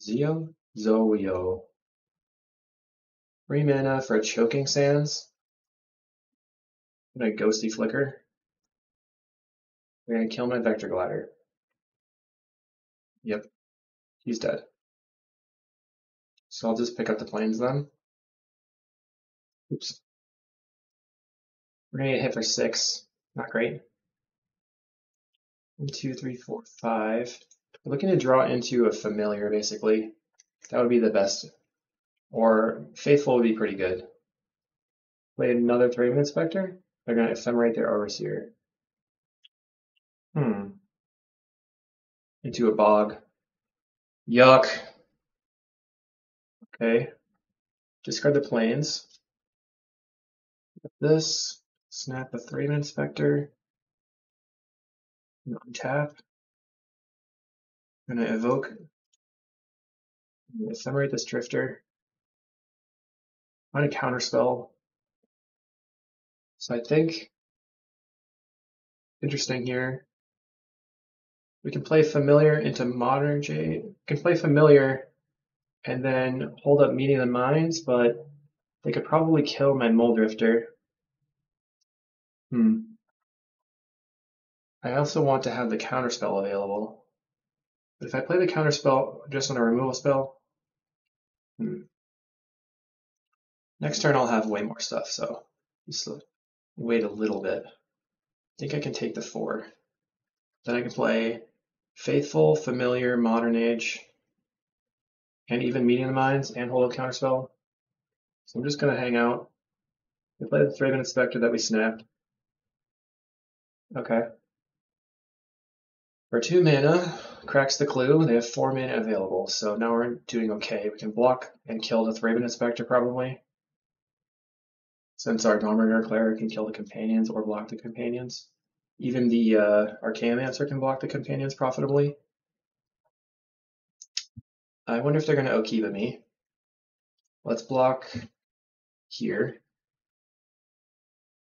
Zoyo. 3 mana for a Choking Sands. I'm gonna Ghostly Flicker. We're gonna kill my Vector Glider. Yep, he's dead. So I'll just pick up the planes then. Oops. We're gonna get hit for 6. Not great. 1, 2, 3, 4, 5. We're looking to draw into a familiar, basically. That would be the best. Or Faithful would be pretty good. Play another Thraben Inspector. They're gonna Ephemerate their Overseer. Into a Bog. Yuck. Okay. Discard the planes. This. Snap a Thraben Inspector. Untap. I'm gonna evoke. I'm gonna Ephemerate this Drifter. Find a counterspell. So I think interesting here. We can play Familiar into Modern Jade. We can play Familiar and then hold up Meeting of the Minds, but they could probably kill my Muldrifter. I also want to have the counterspell available. But if I play the counterspell just on a removal spell, next turn I'll have way more stuff, so just wait a little bit. I think I can take the 4. Then I can play Faithful, Familiar, Modern Age, and even Meeting of the Minds and hold a counterspell. So I'm just going to hang out. We play the Thraben Inspector that we snapped. Okay. For 2 mana, cracks the clue. They have 4 mana available, so now we're doing okay. We can block and kill the Thraben Inspector probably. Since our Dawnbringer Cleric can kill the companions or block the companions. Even the Archaeomancer can block the companions profitably. I wonder if they're going to Okiba me. Let's block here.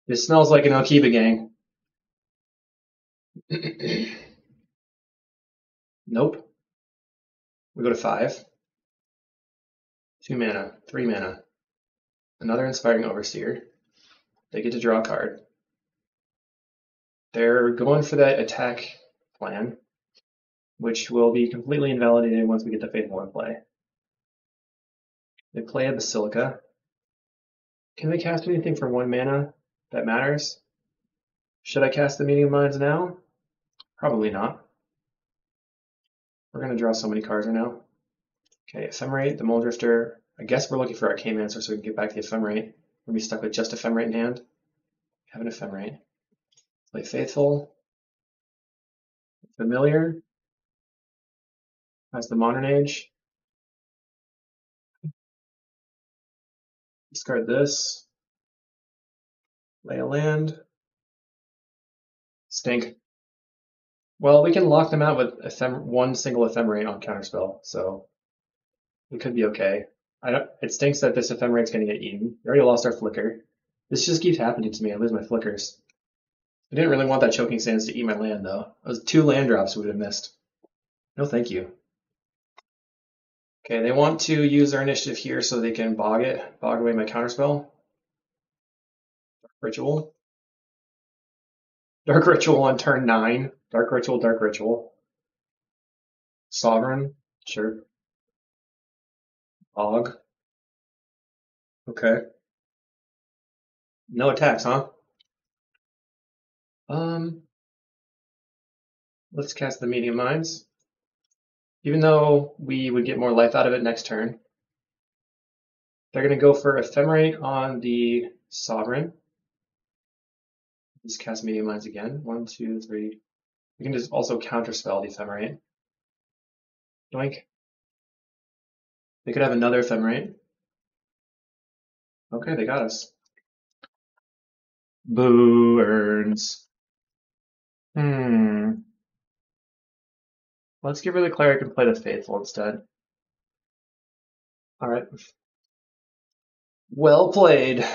This smells like an Okiba gang. Nope. We go to 5. 2 mana, 3 mana. Another Inspiring Overseer. They get to draw a card. They're going for that attack plan, which will be completely invalidated once we get the Faithful in play. They play a Basilica. Can they cast anything for 1 mana that matters? Should I cast the Meeting of Minds now? Probably not. We're going to draw so many cards right now. Okay, Ephemerate, the Muldrifter. I guess we're looking for Archaeomancer so we can get back to the Ephemerate. We'll be stuck with just Ephemerate in hand. Have an Ephemerate. Play Faithful. Familiar. Has the Modern Age. Discard this. Lay a land. Stink. Well, we can lock them out with one single Ephemerate on Counterspell, so it could be okay. It stinks that this Ephemerate's going to get eaten. We already lost our Flicker. This just keeps happening to me. I lose my Flickers. I didn't really want that Choking Sands to eat my land, though. It was 2 land drops we would have missed. No, thank you. Okay, they want to use their initiative here so they can bog away my Counterspell. Ritual. Dark Ritual on turn 9. Dark Ritual, Dark Ritual. Sovereign, sure. Og. Okay. No attacks, huh? Let's cast the Meeting of Minds. Even though we would get more life out of it next turn. They're going to go for Ephemerate on the Sovereign. Just cast Meeting of Minds again. 1, 2, 3. We can just also counterspell the Ephemerate. Doink. They could have another Ephemerate. Okay, they got us. Boo earns. Let's give her the Cleric and play the Faithful instead. Alright. Well played.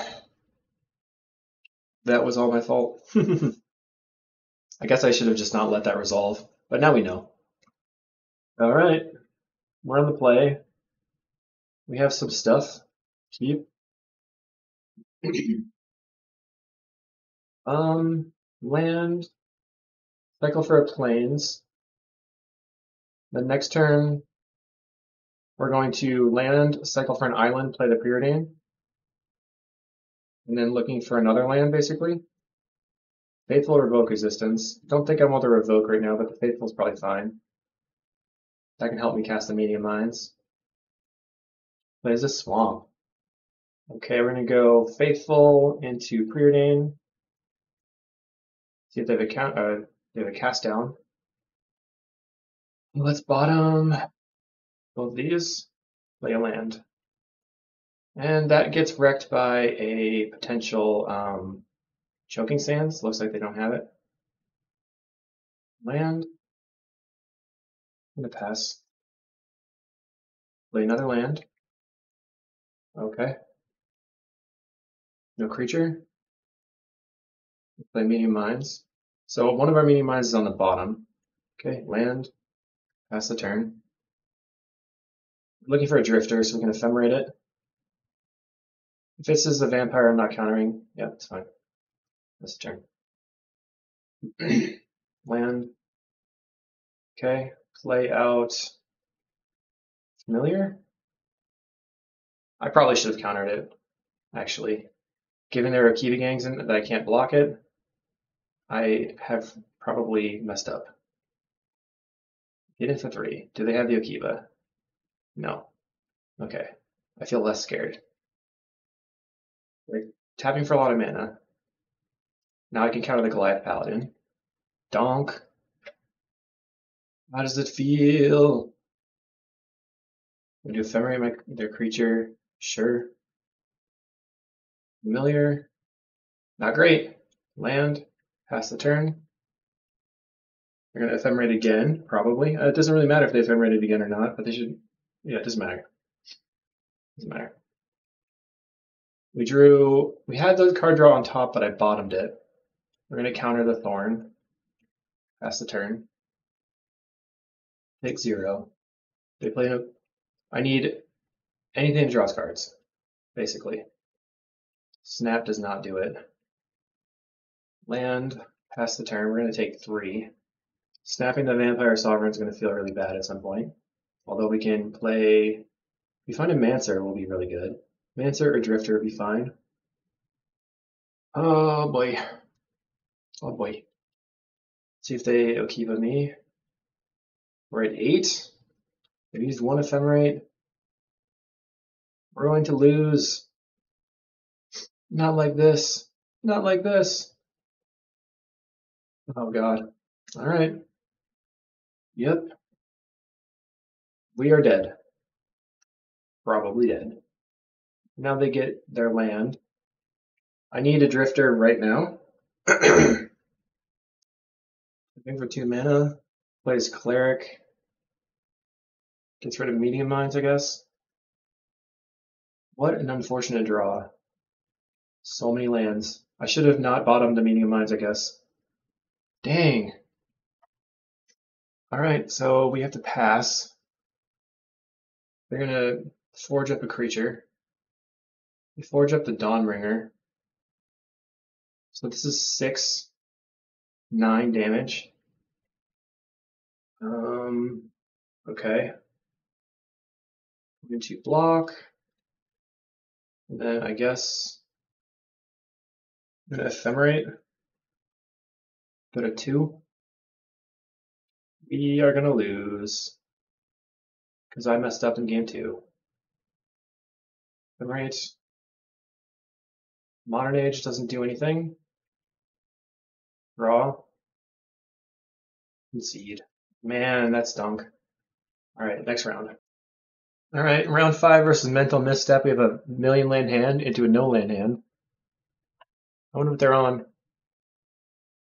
That was all my fault. I guess I should have just not let that resolve, but now we know. Alright. We're on the play. We have some stuff. Keep. Land. Cycle for a plains. The next turn, we're going to land, cycle for an island, play the preordain. And then looking for another land, basically. Faithful Revoke Resistance. Don't think I want the Revoke right now, but the Faithful is probably fine. That can help me cast the Medium Minds. Plays a Swamp. Okay, we're going to go Faithful into Preordain. See if they have a cast down. Let's bottom both these. Play a land. And that gets wrecked by a potential Choking Sands. Looks like they don't have it. Land. I'm going to pass. Play another land. Okay. No creature. Play Medium Minds. So one of our Medium Minds is on the bottom. Okay, land. Pass the turn. Looking for a Drifter, so we can Ephemerate it. If this is a Vampire, I'm not countering. Yeah, it's fine. That's the turn. Land. Okay, play out Familiar. I probably should have countered it, actually. Given there are Akiba gangs in that I can't block it, I have probably messed up. Get in for 3. Do they have the Akiba? No. Okay. I feel less scared. They're tapping for a lot of mana. Now I can counter the Goliath Paladin. Donk. How does it feel? I'm going to Ephemerate their creature. Sure. Familiar. Not great. Land. Pass the turn. They're going to Ephemerate again, probably. It doesn't really matter if they Ephemerate it again or not, but they should. Yeah, it doesn't matter. Doesn't matter. We had the card draw on top, but I bottomed it. We're going to counter the Thorn. Pass the turn. Take 0. They play. I need anything that draws cards, basically. Snap does not do it. Land. Pass the turn. We're going to take 3. Snapping the Vampire Sovereign is going to feel really bad at some point. Although we can play. If we find a Mancer, will be really good. Mancer or Drifter would be fine. Oh boy. Oh boy. See if they Akiba me. We're at 8. They've used 1 Ephemerate. We're going to lose. Not like this. Not like this. Oh god. Alright. Yep. We are dead. Probably dead. Now they get their land. I need a Drifter right now. Looking for 2 mana. Plays Cleric. Gets rid of Medium Minds, I guess. What an unfortunate draw. So many lands. I should have not bottomed the Medium Minds, I guess. Dang. Alright, so we have to pass. They're gonna forge up a creature. We forge up the Dawnbringer. So this is 6, 9 damage. Okay. I'm going to block. And then I guess I'm going to Ephemerate. Go to 2. We are going to lose. Because I messed up in game 2. Ephemerate. Modern Age doesn't do anything. Draw. Concede. Man, that stunk. Alright, next round. Alright, round 5 versus Mental Misstep. We have a million land hand into a no land hand. I wonder what they're on.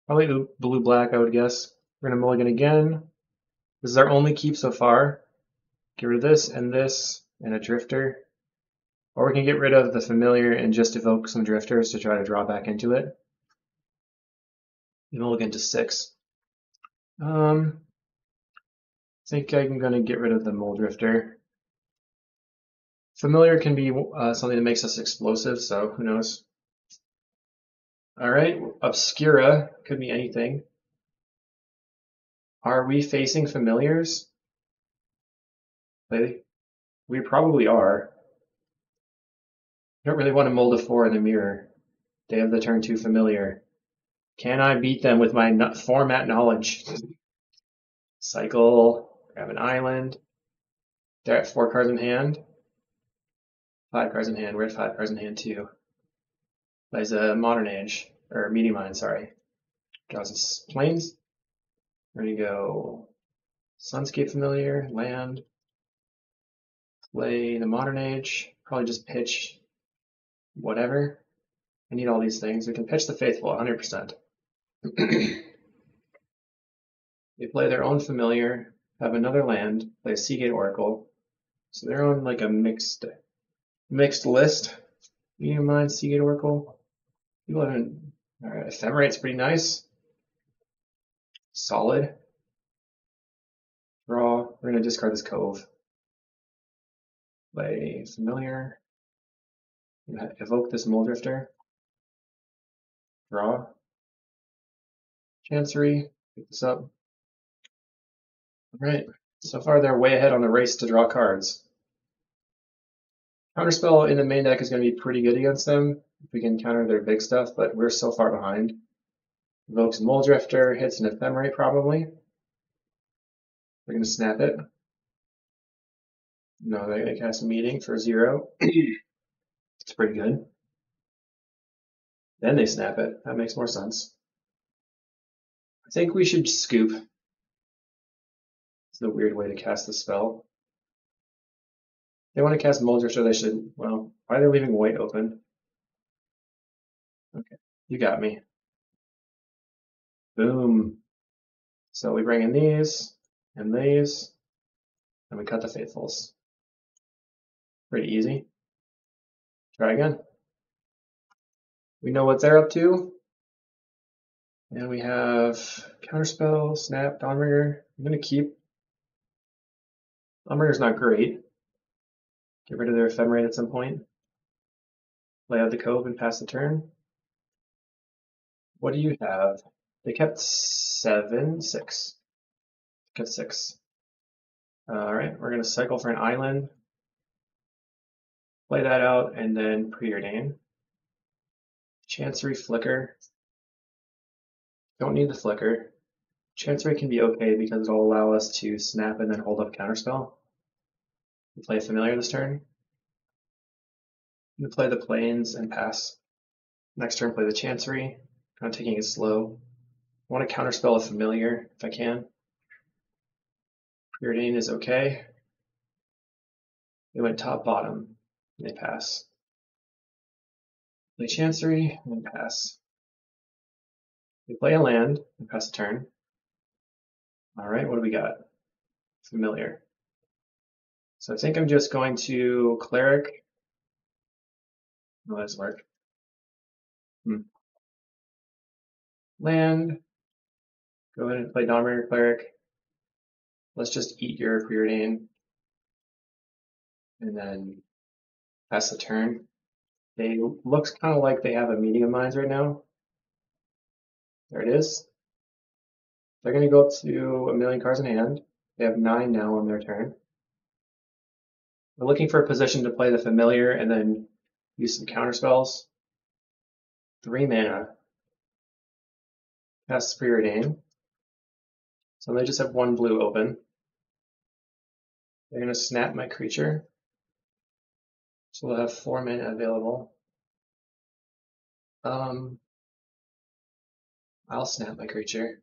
Probably blue-black, I would guess. We're going to mulligan again. This is our only keep so far. Get rid of this and a Drifter. Or we can get rid of the Familiar and just evoke some Drifters to try to draw back into it. Mulligan to 6. think I'm going to get rid of the Mole Drifter. Familiar can be something that makes us explosive, so who knows. Alright, Obscura could be anything. Are we facing familiars? We probably are. I don't really want to mold a 4 in the mirror. They have the turn 2 familiar. Can I beat them with my format knowledge? Cycle, grab an island. They're at 4 cards in hand. 5 cards in hand. We're at 5 cards in hand too. Plays a Modern Age, or Meteor Mine, sorry. Draws his planes. We're going to go Sunscape Familiar, land. Play the Modern Age. Probably just pitch whatever. I need all these things. We can pitch the Faithful 100%. They play their own familiar, have another land, play a Seagate Oracle. So they're on like a mixed list. Medium Mind, Seagate Oracle. People haven't. Alright, Ephemerate's pretty nice. Solid. Draw. We're gonna discard this Cove. Play familiar. Evoke this Mole Drifter. Draw. Chancery. Pick this up. Alright. So far they're way ahead on the race to draw cards. Counterspell in the main deck is going to be pretty good against them if we can counter their big stuff, but we're so far behind. Evokes Mole Drifter, hits an Ephemerate probably. We're going to snap it. No, they cast a Meeting for 0. It's pretty good. Then they snap it. That makes more sense. I think we should scoop. It's a weird way to cast the spell. They want to cast Mole Drifter, they should. Well, why are they leaving white open? Okay, you got me. Boom. So we bring in these, and we cut the Faithfuls. Pretty easy. Try again. We know what they're up to. And we have Counterspell, Snap, Dawnbringer. I'm going to keep. Dawnbringer's not great. Get rid of their Ephemerate at some point. Lay out the Cove and pass the turn. What do you have? They kept 7, 6. Kept 6. Alright, we're going to cycle for an island. Play that out and then preordain. Chancery Flicker. Don't need the Flicker. Chancery can be okay because it'll allow us to snap and then hold up Counterspell. We play Familiar this turn. I'm going to play the Plains and pass. Next turn, play the Chancery. Kind of taking it slow. I want to Counterspell a Familiar if I can. Preordain is okay. They went top, bottom. They pass. Play Chancery and pass. We play a land and pass a turn. Alright, what do we got? Familiar. So I think I'm just going to Cleric. No, that doesn't work. Land. Go ahead and play Dawnbringer Cleric. Let's just eat your Preordain. And then pass the turn. They looks kind of like they have a Meeting of Minds right now. There it is. They're going to go up to 1,000,000 cards in hand. They have 9 now on their turn. We're looking for a position to play the Familiar and then use some counterspells. 3 mana. Cast Preordain. So they just have 1 blue open. They're going to snap my creature. So they'll have 4 mana available. I'll snap my creature.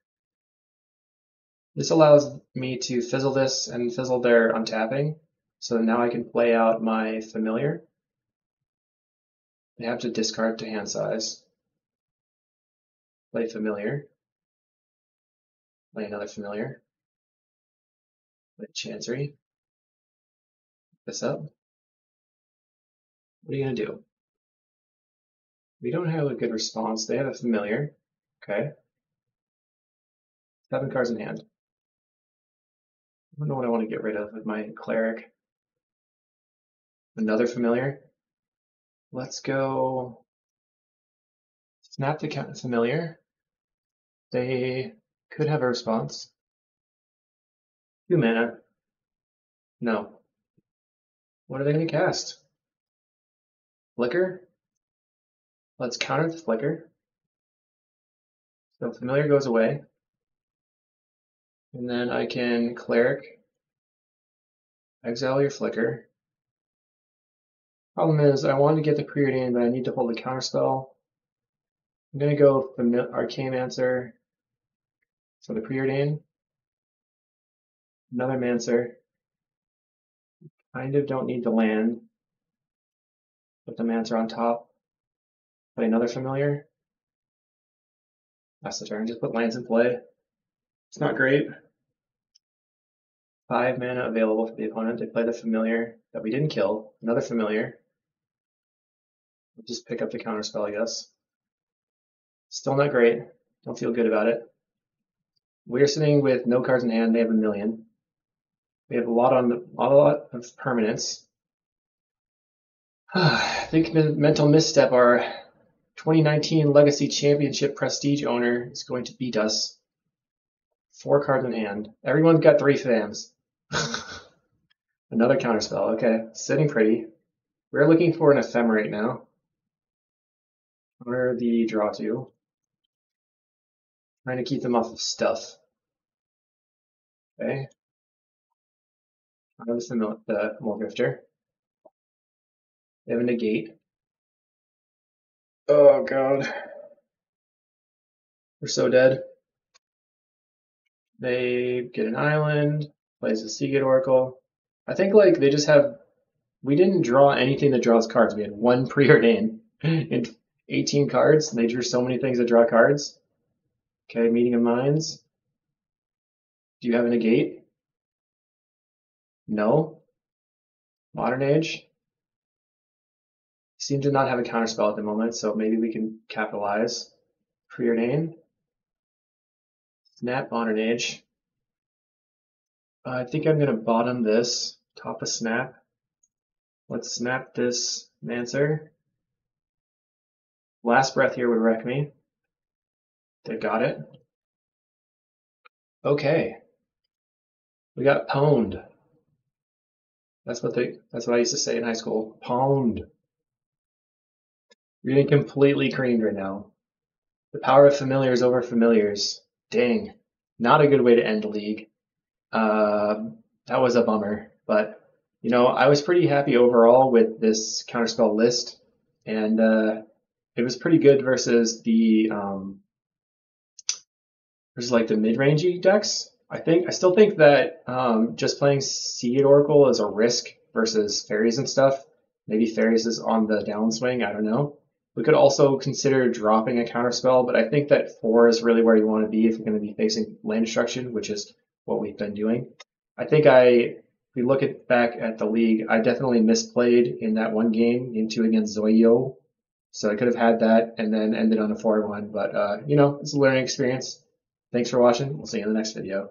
This allows me to fizzle this and fizzle their untapping. So now I can play out my Familiar. They have to discard to hand size. Play Familiar. Play another Familiar. Play Chancery. This up. What are you going to do? We don't have a good response. They have a Familiar. Okay. 7 cards in hand. I don't know what I want to get rid of with my cleric. Another familiar. Let's go snap the familiar. They could have a response. 2 mana. No. What are they going to cast? Flicker? Let's counter the flicker. So familiar goes away. And then I can cleric, exile your flicker. Problem is, I wanted to get the preordained, but I need to hold the counterspell. I'm going to go Arcane Answer for the preordained. Another Mancer. Kind of don't need the land. Put the Mancer on top. Play another familiar. That's the turn. Just put lands in play. It's not great. 5 mana available for the opponent. They play the familiar that we didn't kill. Another familiar. We'll just pick up the counterspell, I guess. Still not great. Don't feel good about it. We're sitting with no cards in hand. They have 1 million. We have a lot of permanents. I think mental misstep. Our 2019 Legacy Championship Prestige owner is going to beat us. 4 cards in hand. Everyone's got 3 fams. Another counterspell. Okay, sitting pretty. We're looking for an ephemerate now. Counter the draw 2. Trying to keep them off of stuff. Okay. Counter the Mulgrifter. They have a negate. Oh god. We're so dead. They get an island, plays a Seagate Oracle. I think like they just have, we didn't draw anything that draws cards. We had 1 preordained and 18 cards, and they drew so many things that draw cards. Okay, Meeting of Minds. Do you have a negate? No. Modern Age. Seem to not have a counterspell at the moment, so maybe we can capitalize. Preordain. Snap Modern Age. I think I'm going to bottom this. Top a snap. Let's snap this Mancer. Last Breath here would wreck me. They got it. Okay. We got pwned. That's what I used to say in high school. Pwned. We're getting completely creamed right now. The power of familiars over familiars. Dang. Not a good way to end the league. That was a bummer, but you know, I was pretty happy overall with this counterspell list, and it was pretty good versus the like the mid-rangey decks. I still think that just playing Seagate Oracle is a risk versus fairies and stuff. Maybe fairies is on the downswing. I don't know. We could also consider dropping a counterspell, but I think that 4 is really where you want to be if you're going to be facing land destruction, which is what we've been doing. I think if we look back at the league, I definitely misplayed in that one game, game 2 against Zoyo. So I could have had that and then ended on a 4-1, but you know, it's a learning experience. Thanks for watching. We'll see you in the next video.